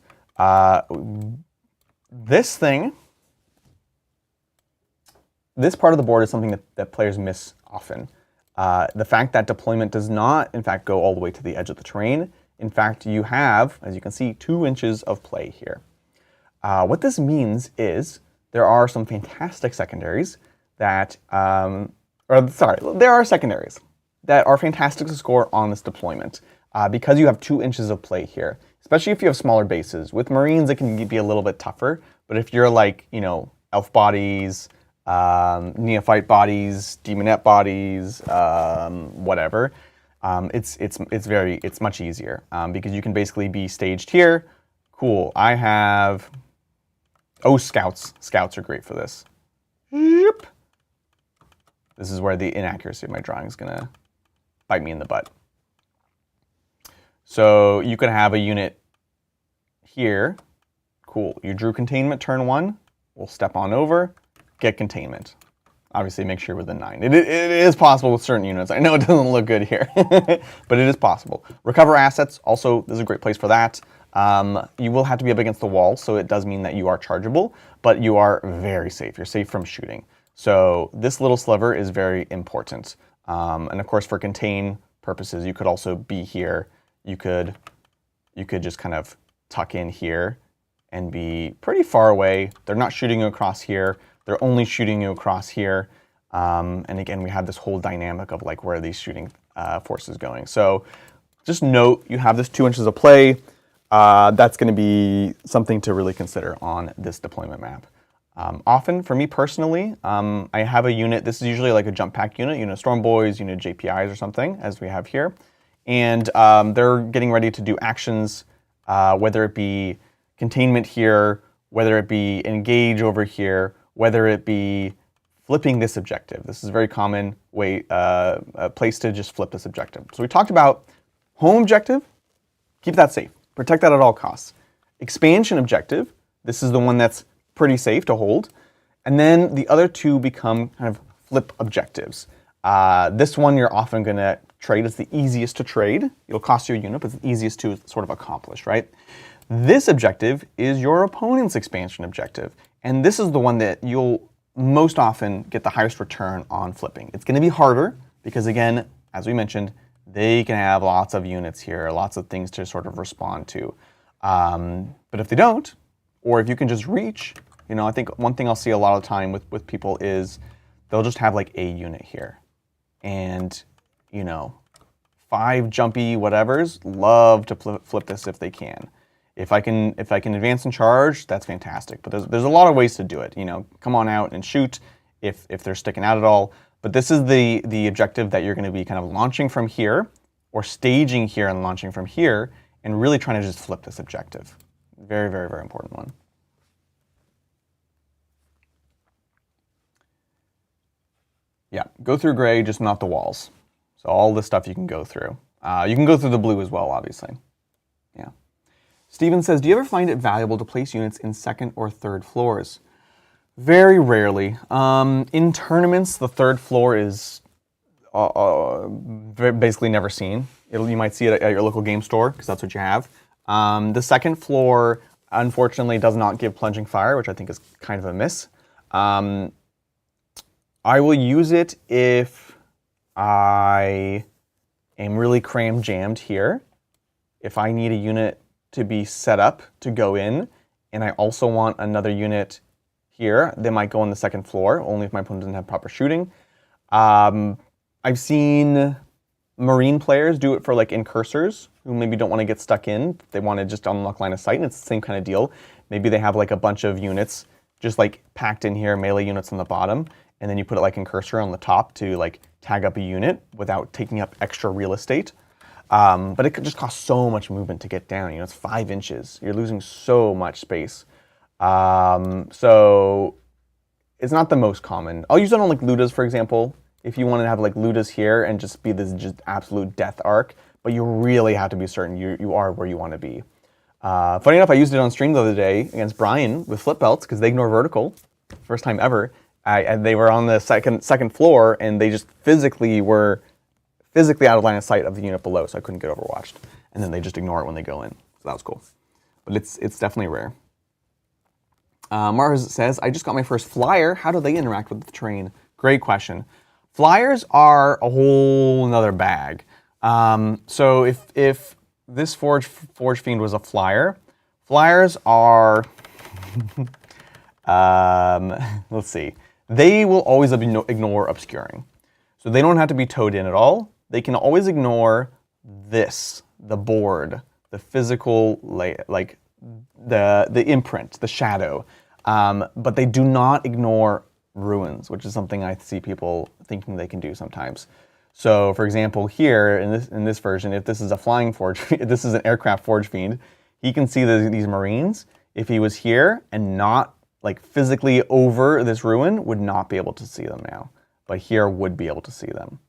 This part of the board is something that players miss often. The fact that deployment does not, in fact, go all the way to the edge of the terrain. In fact, you have, as you can see, 2 inches of play here. What this means is there are some fantastic secondaries that, there are secondaries that are fantastic to score on this deployment because you have 2 inches of play here, especially if you have smaller bases. With Marines, it can be a little bit tougher, but if you're like, you know, elf bodies, neophyte bodies, demonette bodies, whatever, it's much easier because you can basically be staged here. Cool. I have, scouts. Scouts are great for this. Yep. This is where the inaccuracy of my drawing is gonna bite me in the butt. So you could have a unit here. Cool. You drew containment turn 1. We'll step on over, get containment. Obviously, make sure within 9. It is possible with certain units. I know it doesn't look good here, but it is possible. Recover assets. Also, this is a great place for that. You will have to be up against the wall, so it does mean that you are chargeable, but you are very safe. You're safe from shooting. So this little sliver is very important. And of course, for contain purposes, you could also be here. You could just kind of tuck in here and be pretty far away. They're not shooting you across here. They're only shooting you across here. And again, we have this whole dynamic of like where are these shooting forces going. So just note you have this 2 inches of play. That's going to be something to really consider on this deployment map. Often, for me personally, I have a unit. This is usually like a jump pack unit, Storm Boys, JPIs or something, as we have here. And they're getting ready to do actions, whether it be containment here, whether it be engage over here, whether it be flipping this objective. This is a very common way, a place to just flip this objective. So we talked about home objective, keep that safe, protect that at all costs. Expansion objective, this is the one that's pretty safe to hold. And then the other two become kind of flip objectives. This one you're often going to trade. It's the easiest to trade. It'll cost you a unit, but it's the easiest to sort of accomplish, right? This objective is your opponent's expansion objective. And this is the one that you'll most often get the highest return on flipping. It's going to be harder because, again, as we mentioned, they can have lots of units here, lots of things to sort of respond to. But if they don't, or if you can just reach, I think one thing I'll see a lot of the time with people is they'll just have like a unit here. And, 5 jumpy whatevers love to flip this if they can. If I can advance and charge, that's fantastic. But there's a lot of ways to do it. Come on out and shoot if they're sticking out at all. But this is the objective that you're going to be kind of launching from here, or staging here and launching from here, and really trying to just flip this objective. Very, very, very important one. Yeah, go through gray, just not the walls. So all this stuff you can go through. You can go through the blue as well, obviously. Yeah. Steven says, do you ever find it valuable to place units in 2nd or 3rd floors? Very rarely. In tournaments, the 3rd floor is basically never seen. You might see it at your local game store, because that's what you have. The 2nd floor, unfortunately, does not give plunging fire, which I think is kind of a miss. I will use it if I am really cram jammed here. If I need a unit to be set up to go in, and I also want another unit here, they might go on the 2nd floor, only if my opponent doesn't have proper shooting. I've seen Marine players do it for like incursors, who maybe don't want to get stuck in. They want to just unlock line of sight, and it's the same kind of deal. Maybe they have like a bunch of units just like packed in here, melee units on the bottom, and then you put it like incursor on the top to like tag up a unit without taking up extra real estate. But it could just cost so much movement to get down. It's 5 inches. You're losing so much space. So it's not the most common. I'll use it on like Ludas, for example. If you want to have like Ludas here and just be this just absolute death arc, but you really have to be certain you are where you want to be. Funny enough, I used it on stream the other day against Brian with flip belts because they ignore vertical. First time ever. And they were on the second floor, and they just physically were out of line of sight of the unit below, so I couldn't get overwatched. And then they just ignore it when they go in. So that was cool. But it's definitely rare. Mars says, I just got my first flyer. How do they interact with the terrain? Great question. Flyers are a whole nother bag. So if this Forge Fiend was a flyer, flyers are, let's see. They will always ignore obscuring. So they don't have to be towed in at all. They can always ignore this, the board, the physical, like the imprint, the shadow. But they do not ignore ruins, which is something I see people thinking they can do sometimes. So for example, here in this version, if this is a flying forge, if this is an aircraft Forge Fiend, he can see these Marines. If he was here and not like physically over this ruin, would not be able to see them now. But here would be able to see them.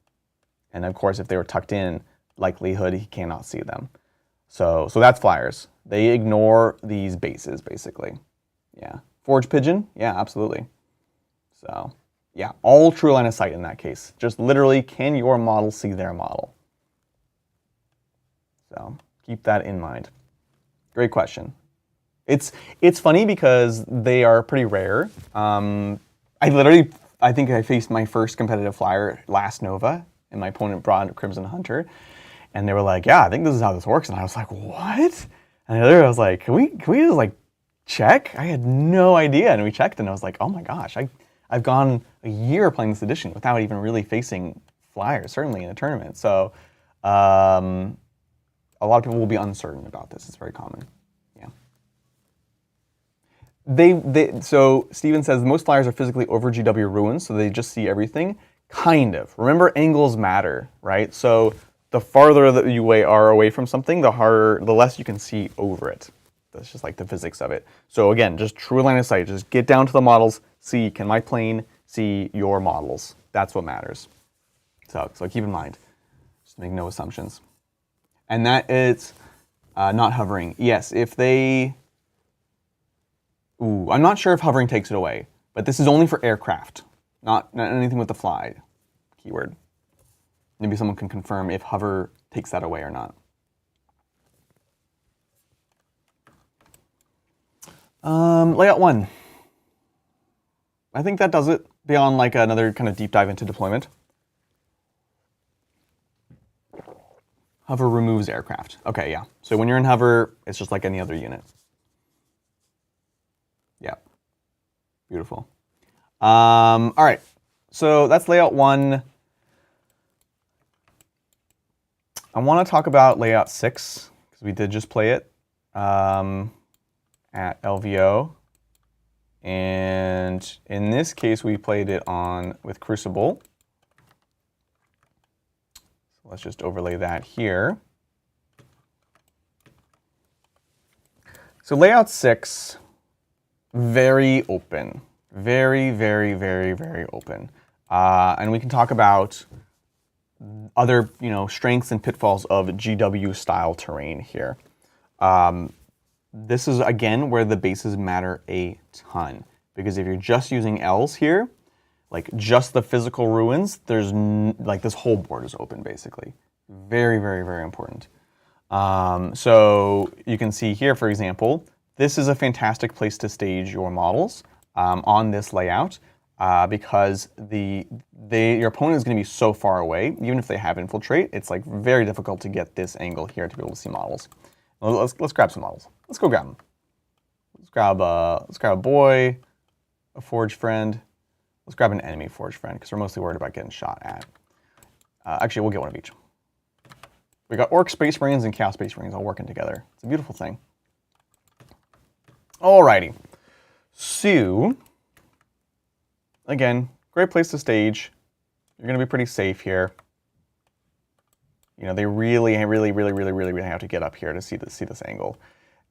And of course, if they were tucked in, likelihood he cannot see them. So that's flyers. They ignore these bases, basically. Yeah. Forge Pigeon? Yeah, absolutely. So, yeah, all true line of sight in that case. Just literally, can your model see their model? So, keep that in mind. Great question. It's funny because they are pretty rare. I think I faced my first competitive flyer last Nova, and my opponent brought Crimson Hunter, and they were like, "Yeah, I think this is how this works." And I was like, "What?" And I was like, "Can we just like check?" I had no idea, and we checked, and I was like, "Oh my gosh, I've gone a year playing this edition without even really facing flyers, certainly in a tournament." So, a lot of people will be uncertain about this. It's very common. Yeah. So Steven says most flyers are physically over GW ruins, so they just see everything. Kind of. Remember, angles matter, right? So the farther that you are away from something, the less you can see over it. That's just like the physics of it. So again, just true line of sight. Just get down to the models, see, can my plane see your models? That's what matters. So keep in mind, just make no assumptions. And that is not hovering. Yes, if they... Ooh, I'm not sure if hovering takes it away, but this is only for aircraft. Not anything with the fly keyword. Maybe someone can confirm if hover takes that away or not. Layout 1. I think that does it beyond like another kind of deep dive into deployment. Hover removes aircraft. Okay, yeah. So when you're in hover, it's just like any other unit. Yeah. Beautiful. All right, so that's layout 1. I want to talk about layout 6, because we did just play it at LVO. And in this case, we played it with Crucible. So let's just overlay that here. So layout 6, very open. Very, very, very, very open. And we can talk about other, strengths and pitfalls of GW style terrain here. This is, again, where the bases matter a ton. Because if you're just using Ls here, like just the physical ruins, there's like this whole board is open, basically. Very, very, very important. So you can see here, for example, this is a fantastic place to stage your models. On this layout because your opponent is going to be so far away. Even if they have infiltrate, it's like very difficult to get this angle here to be able to see models. Let's grab some models. Let's go grab them. Let's grab a boy, a forge friend. Let's grab an enemy forge friend because we're mostly worried about getting shot at. Actually, we'll get one of each. We got Orc Space Marines and Chaos Space Marines all working together. It's a beautiful thing. Alrighty. So, again, great place to stage. You're going to be pretty safe here. They really have to get up here to see this angle.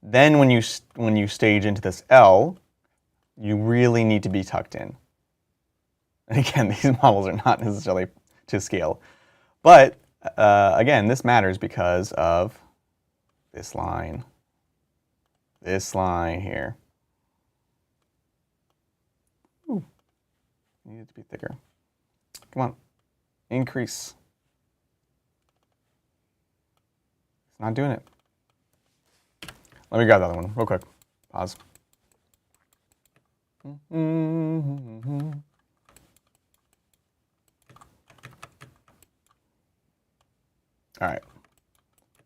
Then when you stage into this L, you really need to be tucked in. And again, these models are not necessarily to scale. But, again, this matters because of this line. This line here. Need it to be thicker. Come on. Increase. It's not doing it. Let me grab the other one real quick. Pause. All right.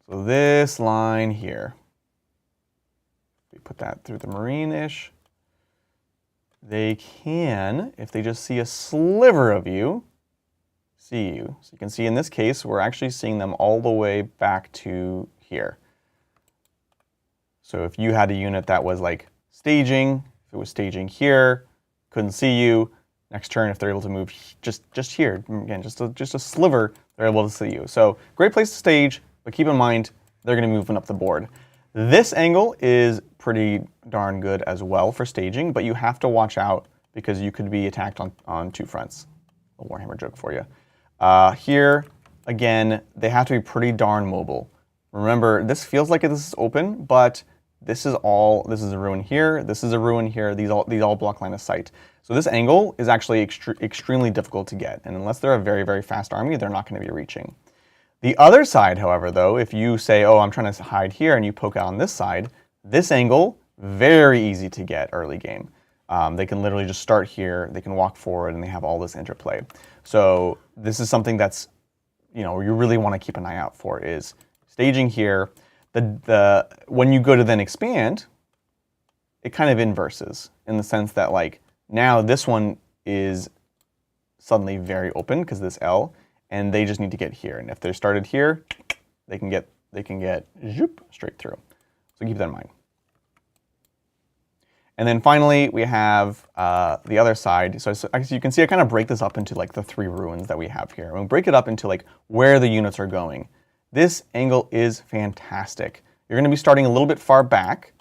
So this line here. We put that through the marine-ish. They can, if they just see a sliver of you, see you. So you can see in this case, we're actually seeing them all the way back to here. So if you had a unit that was like staging, if it was staging here, couldn't see you, next turn if they're able to move just here, again, just a sliver, they're able to see you. So great place to stage, but keep in mind, they're gonna be moving up the board. This angle is pretty darn good as well for staging, but you have to watch out because you could be attacked on two fronts. A Warhammer joke for you. Here, again, they have to be pretty darn mobile. Remember, this feels like this is open, but this is a ruin here, this is a ruin here, these all block line of sight. So this angle is actually extremely difficult to get, and unless they're a very, very fast army, they're not going to be reaching. The other side, however, though, if you say, oh, I'm trying to hide here, and you poke out on this side, this angle, very easy to get early game. They can literally just start here, they can walk forward, and they have all this interplay. So this is something that's, you really want to keep an eye out for, is staging here. When you go to then expand, it kind of inverses in the sense that, like, now this one is suddenly very open because this L, and they just need to get here. And if they're started here, they can get they can get zoop straight through. So keep that in mind. And then finally, we have the other side. So you can see I kind of break this up into like the 3 ruins that we have here. We'll break it up into like where the units are going. This angle is fantastic. You're going to be starting a little bit far back.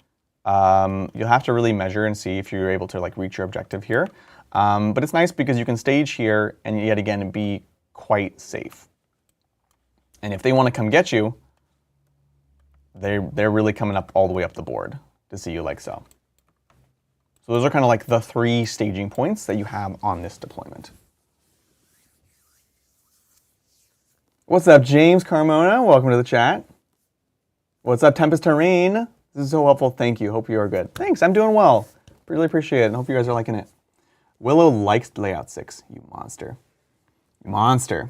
You'll have to really measure and see if you're able to like reach your objective here. But it's nice because you can stage here and yet again be quite safe. And if they want to come get you, they're really coming up all the way up the board to see you like so. So those are kind of like the 3 staging points that you have on this deployment. What's up, James Carmona? Welcome to the chat. What's up, Tempest Terrain? This is so helpful. Thank you. Hope you are good. Thanks. I'm doing well. Really appreciate it and hope you guys are liking it. Willow likes layout 6. You monster. You monster.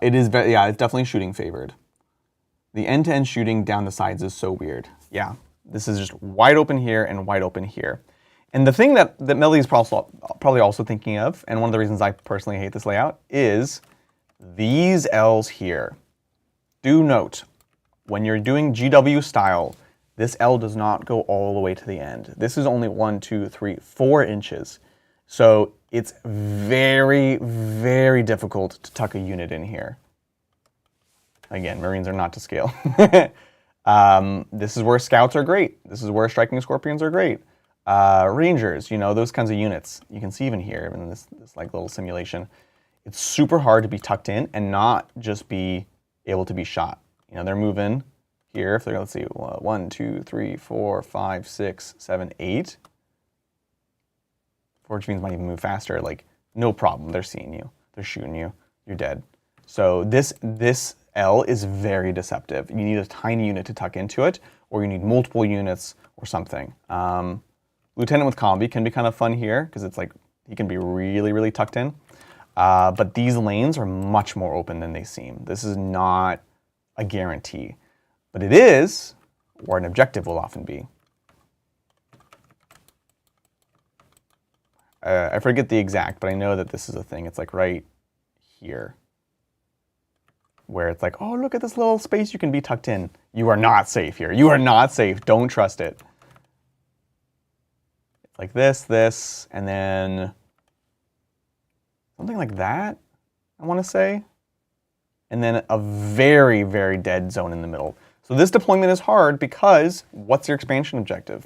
It is very, yeah, it's definitely shooting favored. The end-to-end shooting down the sides is so weird. Yeah, this is just wide open here and wide open here. And the thing that Melody is probably also thinking of, and one of the reasons I personally hate this layout, is these L's here. Do note, when you're doing GW style, this L does not go all the way to the end. This is only 1, 2, 3, 4 inches. So it's very, very difficult to tuck a unit in here. Again, Marines are not to scale. This is where Scouts are great. This is where Striking Scorpions are great. Rangers, you know, those kinds of units. You can see even here, even in this like little simulation, it's super hard to be tucked in and not just be able to be shot. You know, they're moving here. If they're, let's see, 1, 2, 3, 4, 5, 6, 7, 8. Forge Fiends might even move faster. Like, no problem. They're seeing you. They're shooting you. You're dead. So this L is very deceptive. You need a tiny unit to tuck into it, or you need multiple units or something. Lieutenant with Combi can be kind of fun here because it's like he can be really, really tucked in. But these lanes are much more open than they seem. This is not a guarantee, but it is where an objective will often be. I forget the exact, but I know that this is a thing. It's like right here, where it's like, oh, look at this little space you can be tucked in. You are not safe here. You are not safe. Don't trust it. It's like this, and then something like that, I want to say. And then a very, very dead zone in the middle. So this deployment is hard because what's your expansion objective?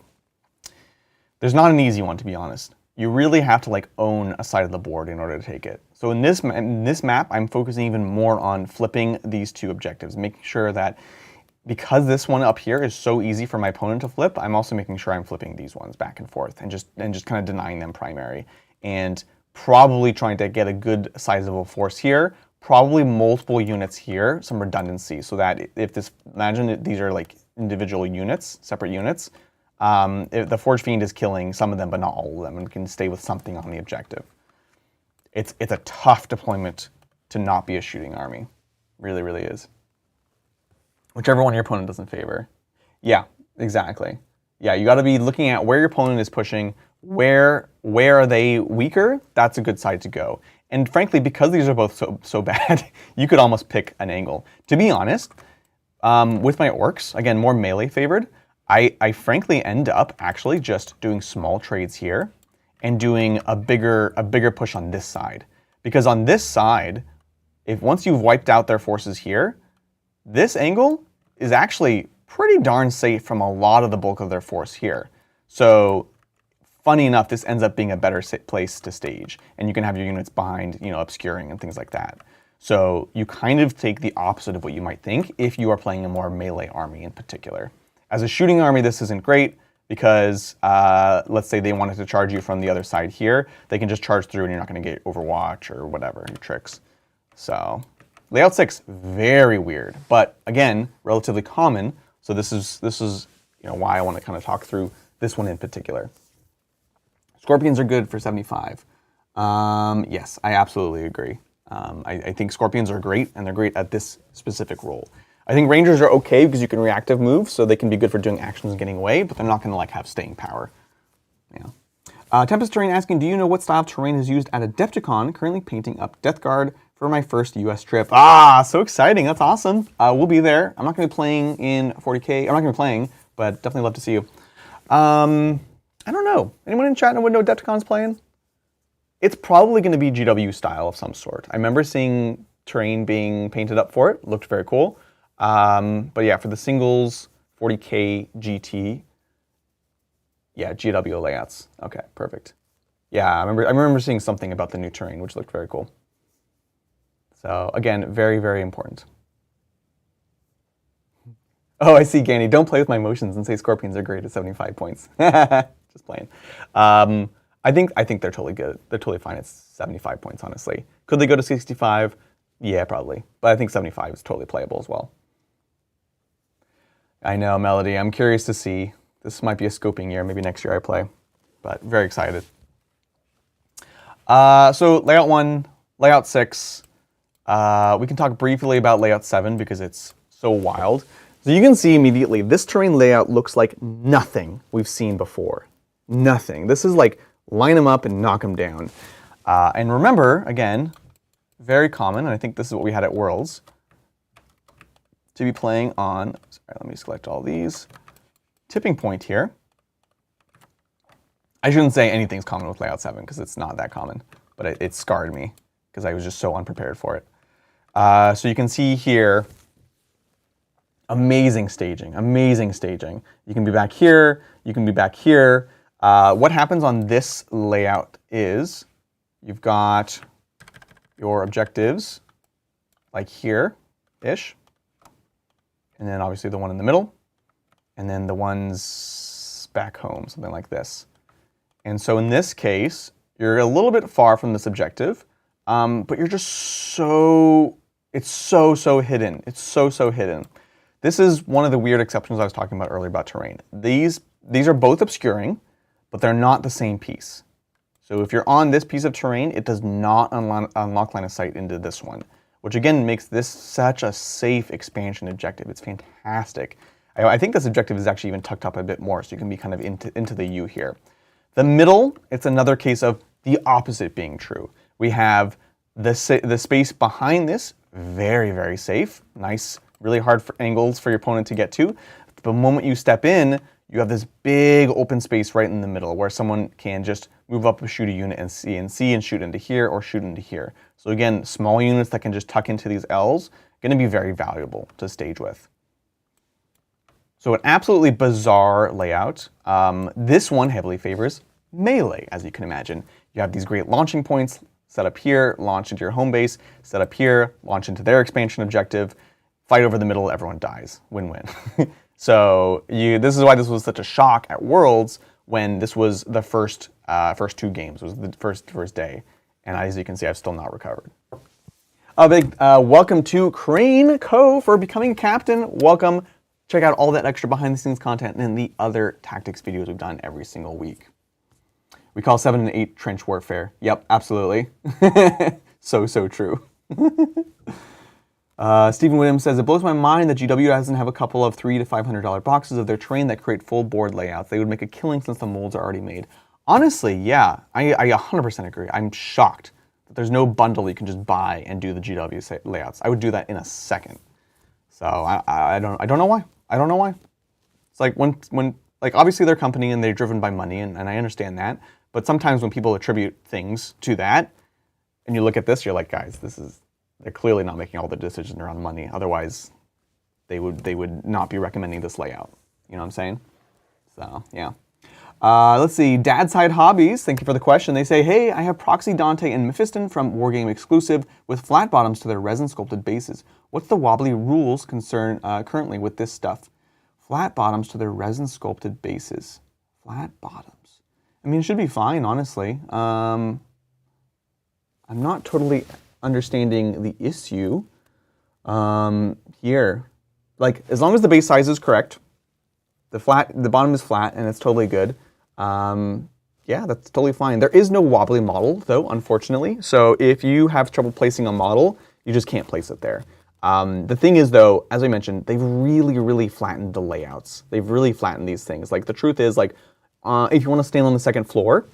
There's not an easy one, to be honest. You really have to like own a side of the board in order to take it. So in this map, I'm focusing even more on flipping these 2 objectives, making sure that because this one up here is so easy for my opponent to flip, I'm also making sure I'm flipping these ones back and forth and just kind of denying them primary. And probably trying to get a good sizable force here, probably multiple units here, some redundancy, so that if this, imagine that these are like individual units, separate units, if the Forge Fiend is killing some of them, but not all of them, and can stay with something on the objective. It's a tough deployment to not be a shooting army. Really, really is. Whichever one your opponent doesn't favor. Yeah, exactly. Yeah, you got to be looking at where your opponent is pushing, where are they weaker, that's a good side to go. And frankly, because these are both so bad, you could almost pick an angle. To be honest, with my orcs, again, more melee favored, I frankly end up actually just doing small trades here and doing a bigger push on this side. Because on this side, once you've wiped out their forces here, this angle is actually pretty darn safe from a lot of the bulk of their force here. So funny enough, this ends up being a better place to stage, and you can have your units behind, you know, obscuring and things like that. So you kind of take the opposite of what you might think if you are playing a more melee army in particular. As a shooting army, this isn't great because let's say they wanted to charge you from the other side here, they can just charge through and you're not going to get Overwatch or whatever, your tricks. So layout 6, very weird, but again, relatively common. So this is you know, why I want to kind of talk through this one in particular. Scorpions are good for 75. Yes, I absolutely agree. I think Scorpions are great, and they're great at this specific role. I think Rangers are okay because you can reactive move, so they can be good for doing actions and getting away, but they're not going to like have staying power. Yeah. Tempest Terrain asking, do you know what style of terrain is used at Adepticon? Currently painting up Death Guard for my first US trip. Ah, so exciting. That's awesome. We'll be there. I'm not going to be playing in 40k. I'm not going to be playing, but definitely love to see you. I don't know. Anyone in chat know what Adepticon's playing? It's probably going to be GW style of some sort. I remember seeing terrain being painted up for it. Looked very cool. But yeah, for the singles, 40k GT, yeah, GW layouts. Okay, perfect. Yeah, I remember seeing something about the new terrain, which looked very cool. So again, very, very important. Oh, I see, Ganny. Don't play with my emotions and say scorpions are great at 75 points. Just playing. I think they're totally good. They're totally fine at 75 points, honestly. Could they go to 65? Yeah, probably. But I think 75 is totally playable as well. I know, Melody. I'm curious to see. This might be a scoping year. Maybe next year I play. But very excited. So layout 1, layout 6. We can talk briefly about layout 7 because it's so wild. So you can see immediately, this terrain layout looks like nothing we've seen before. Nothing. This is like line them up and knock them down. And remember, again, very common, and I think this is what we had at Worlds, to be playing on, sorry, let me select all these, tipping point here. I shouldn't say anything's common with layout 7 because it's not that common, but it scarred me because I was just so unprepared for it. So you can see here, amazing staging, amazing staging. You can be back here, you can be back here. What happens on this layout is you've got your objectives like here-ish, and then obviously the one in the middle, and then the ones back home, something like this. And so in this case, you're a little bit far from this objective, but you're just it's so hidden. It's so hidden. This is one of the weird exceptions I was talking about earlier about terrain. These are both obscuring, but they're not the same piece. So if you're on this piece of terrain, it does not unlock line of sight into this one, which again makes this such a safe expansion objective. It's fantastic. I think this objective is actually even tucked up a bit more, so you can be kind of into the U here. The middle, it's another case of the opposite being true. We have the space behind this, very safe, nice, really hard angles for your opponent to get to. The moment you step in, you have this big open space right in the middle where someone can just move up and shoot a unit and see and shoot into here or shoot into here. So again, small units that can just tuck into these L's, going to be very valuable to stage with. So an absolutely bizarre layout. This one heavily favors melee, as you can imagine. You have these great launching points set up here, launch into your home base, set up here, launch into their expansion objective, fight over the middle, everyone dies, win-win. So this is why this was such a shock at Worlds when this was the first 2 games, it was the first day. And as you can see, I've still not recovered. A big welcome to Crane Co. for becoming captain. Welcome. Check out all that extra behind the scenes content and the other tactics videos we've done every single week. We call 7 and 8 trench warfare. Yep, absolutely. So true. Stephen Williams says, it blows my mind that GW doesn't have a couple of $300 to $500 boxes of their terrain that create full board layouts. They would make a killing since the molds are already made. Honestly, yeah, I 100% agree. I'm shocked that there's no bundle you can just buy and do the GW layouts. I would do that in a second. So I don't know why. I don't know why. It's like when like obviously they're a company and they're driven by money and I understand that. But sometimes when people attribute things to that, and you look at this, you're like, guys, they're clearly not making all the decisions around money. Otherwise, they would not be recommending this layout. You know what I'm saying? So yeah. Let's see. Dad Side Hobbies. Thank you for the question. They say, hey, I have Proxy Dante and Mephiston from Wargame Exclusive with flat bottoms to their resin sculpted bases. What's the wobbly rules concern currently with this stuff? Flat bottoms to their resin sculpted bases. Flat bottoms. I mean, it should be fine, honestly. I'm not totally understanding the issue here. Like, as long as the base size is correct, the bottom is flat, and it's totally good. Yeah, that's totally fine. There is no wobbly model, though, unfortunately. So if you have trouble placing a model, you just can't place it there. The thing is, though, as I mentioned, they've really flattened the layouts. They've really flattened these things. Like, the truth is, like, if you want to stand on the second floor,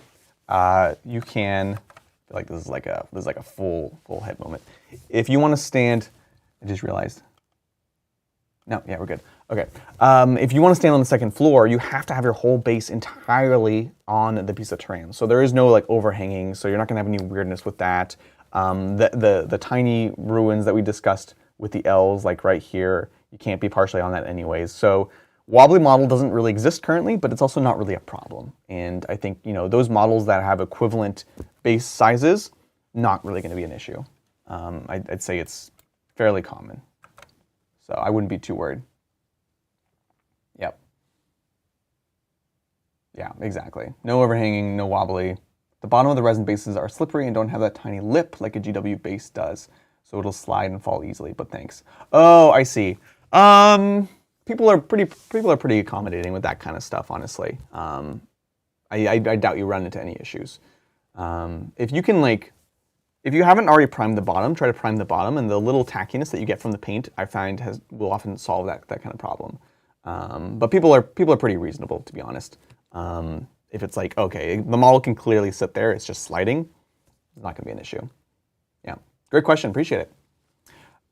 you can, I feel like this is like a full head moment. If you want to stand, I just realized. No, yeah, we're good. Okay. If you want to stand on the second floor, you have to have your whole base entirely on the piece of terrain. So there is no like overhanging, so you're not going to have any weirdness with that. The tiny ruins that we discussed with the L's, like right here, you can't be partially on that anyways. So wobbly model doesn't really exist currently, but it's also not really a problem. And I think, you know, those models that have equivalent base sizes, not really going to be an issue. I'd say it's fairly common. So I wouldn't be too worried. Yep. Yeah, exactly. No overhanging, no wobbly. The bottom of the resin bases are slippery and don't have that tiny lip like a GW base does. So it'll slide and fall easily, but thanks. Oh, I see. People are pretty accommodating with that kind of stuff, honestly. I doubt you run into any issues. If you can if you haven't already primed the bottom, try to prime the bottom, and the little tackiness that you get from the paint, I find will often solve that kind of problem. But people are pretty reasonable, to be honest. If it's like, okay, the model can clearly sit there, it's just sliding, it's not going to be an issue. Yeah, great question, appreciate it.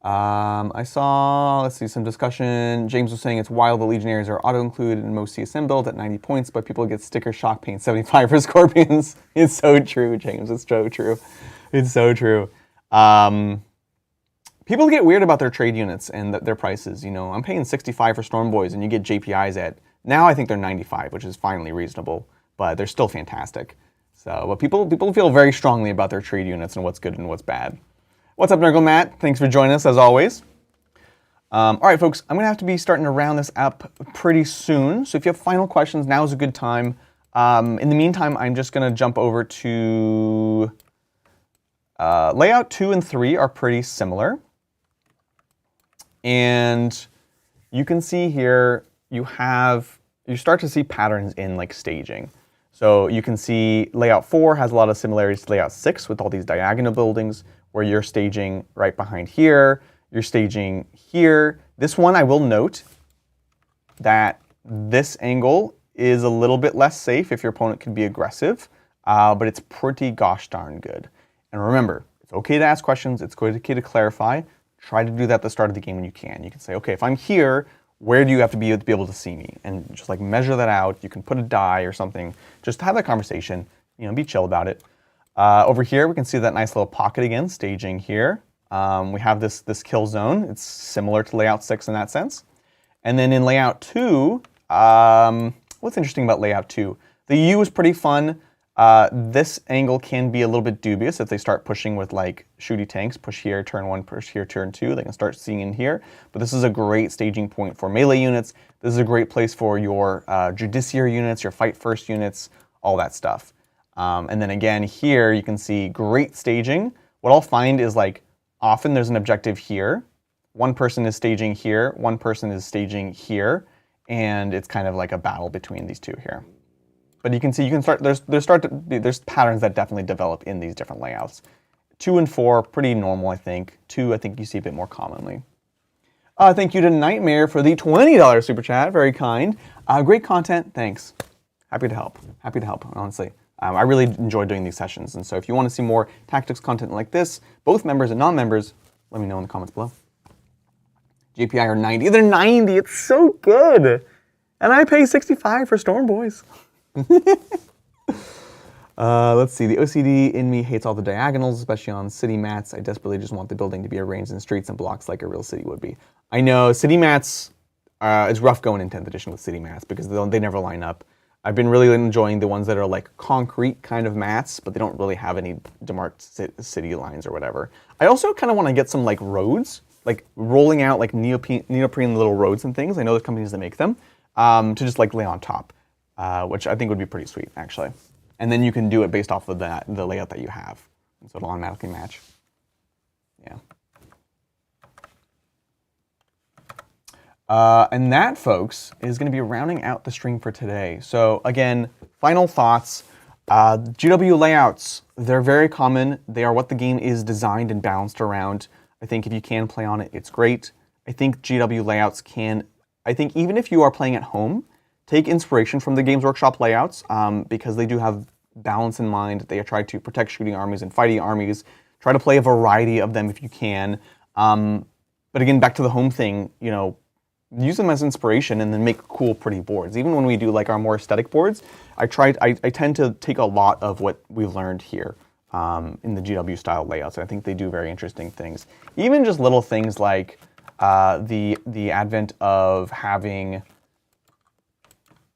I saw, let's see, some discussion. James was saying it's wild the Legionaries are auto-included in most CSM builds at 90 points, but people get sticker shock paint 75 for Scorpions. It's so true, James, it's so true. It's so true. People get weird about their trade units and their prices. You know, I'm paying 65 for Storm Boys, and you get JPIs at, now I think they're 95, which is finally reasonable, but they're still fantastic. So, but people feel very strongly about their trade units and what's good and what's bad. What's up, Nurgle Matt? Thanks for joining us, as always. All right, folks, I'm going to have to be starting to round this up pretty soon. So if you have final questions, now is a good time. In the meantime, I'm just going to jump over to... layout 2 and 3 are pretty similar. And you can see here, you start to see patterns in like staging. So you can see layout 4 has a lot of similarities to layout 6 with all these diagonal buildings where you're staging right behind here, you're staging here. This one, I will note that this angle is a little bit less safe if your opponent can be aggressive, but it's pretty gosh darn good. And remember, it's okay to ask questions, it's okay to clarify. Try to do that at the start of the game when you can. You can say, okay, if I'm here, where do you have to be able to see me? And just like measure that out. You can put a die or something. Just have that conversation, you know, be chill about it. Over here, we can see that nice little pocket again, staging here. We have this kill zone. It's similar to layout 6 in that sense. And then in layout 2, what's interesting about layout 2? The U is pretty fun. This angle can be a little bit dubious if they start pushing with like shooty tanks, push here, turn 1, push here, turn 2. They can start seeing in here. But this is a great staging point for melee units. This is a great place for your Judiciary units, your Fight First units, all that stuff. And then again here, you can see great staging. What I'll find is like often there's an objective here. One person is staging here, one person is staging here, and it's kind of like a battle between these two here. But you can see, there's patterns that definitely develop in these different layouts. 2 and 4, pretty normal, I think. 2, I think you see a bit more commonly. Thank you to Nightmare for the $20 super chat, very kind. Great content, thanks. Happy to help, honestly. I really enjoy doing these sessions, and so if you want to see more tactics content like this, both members and non-members, let me know in the comments below. JPI are 90, they're 90, it's so good! And I pay 65 for Storm Boys. Let's see, the OCD in me hates all the diagonals, especially on city mats. I desperately just want the building to be arranged in streets and blocks like a real city would be. I know, city mats, it's rough going in 10th edition with city mats because they never line up. I've been really enjoying the ones that are like concrete kind of mats, but they don't really have any demarked city lines or whatever. I also kind of want to get some like roads, like rolling out like neoprene little roads and things. I know there's companies that make them, to just like lay on top. Which I think would be pretty sweet, actually. And then you can do it based off of the layout that you have. And so it'll automatically match. Yeah. And that, folks, is going to be rounding out the stream for today. So again, final thoughts. GW layouts, they're very common. They are what the game is designed and balanced around. I think if you can play on it, it's great. I think GW layouts I think even if you are playing at home, take inspiration from the Games Workshop layouts because they do have balance in mind. They try to protect shooting armies and fighting armies. Try to play a variety of them if you can. But again, back to the home thing, you know, use them as inspiration and then make cool, pretty boards. Even when we do like our more aesthetic boards, I tend to take a lot of what we've learned here in the GW style layouts. I think they do very interesting things. Even just little things like the advent of having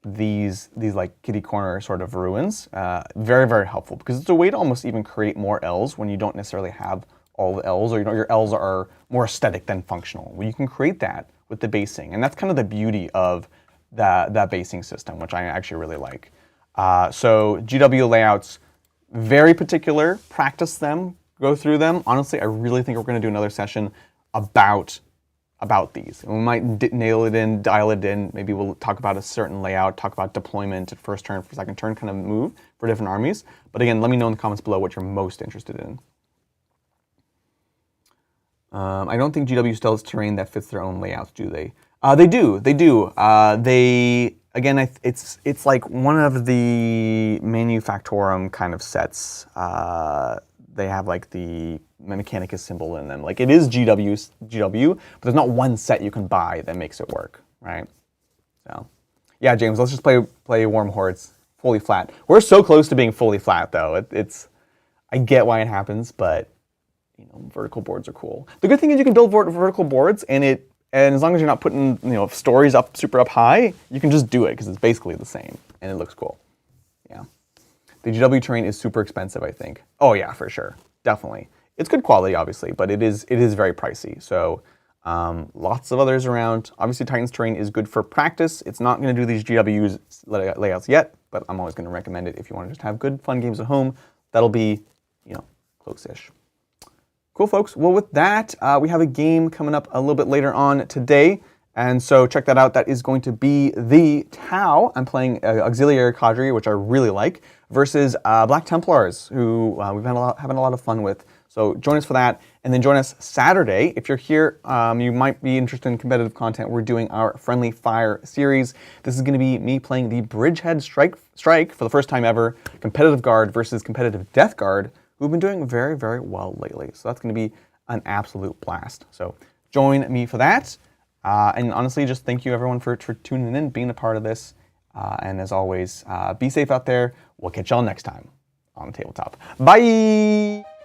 these like kitty corner sort of ruins, very, very helpful, because it's a way to almost even create more L's when you don't necessarily have all the L's, or you know, your L's are more aesthetic than functional. Well, you can create that with the basing, and that's kind of the beauty of that basing system, which I actually really like. So GW layouts, very particular, practice them, go through them. Honestly, I really think we're gonna do another session about these. And we might nail it in, dial it in. Maybe we'll talk about a certain layout, talk about deployment at first turn, for second turn kind of move for different armies. But again, let me know in the comments below what you're most interested in. I don't think GW still has terrain that fits their own layouts, do they? They do. Again, it's like one of the Manufactorum kind of sets. They have like the Mechanicus symbol in them. Like, it is GW, but there's not one set you can buy that makes it work, right? So, yeah, James, let's just play Warm Hordes fully flat. We're so close to being fully flat, though. I get why it happens, but you know, vertical boards are cool. The good thing is you can build vertical boards, and as long as you're not putting, you know, stories up super up high, you can just do it because it's basically the same and it looks cool. Yeah. The GW terrain is super expensive, I think. Oh yeah, for sure, definitely. It's good quality, obviously, but it is very pricey. So lots of others around. Obviously, Titan's terrain is good for practice. It's not going to do these GW's layouts yet, but I'm always going to recommend it if you want to just have good, fun games at home. That'll be, you know, close-ish. Cool, folks. Well, with that, we have a game coming up a little bit later on today, and so check that out. That is going to be the Tau. I'm playing Auxiliary Cadre, which I really like, versus Black Templars, who we've been having a lot of fun with. So join us for that, and then join us Saturday. If you're here, you might be interested in competitive content. We're doing our Friendly Fire series. This is going to be me playing the Bridgehead Strike for the first time ever, Competitive Guard versus Competitive Death Guard, who've been doing very, very well lately. So that's going to be an absolute blast. So join me for that. And honestly, just thank you everyone for tuning in, being a part of this. And as always, be safe out there. We'll catch y'all next time on the tabletop. Bye!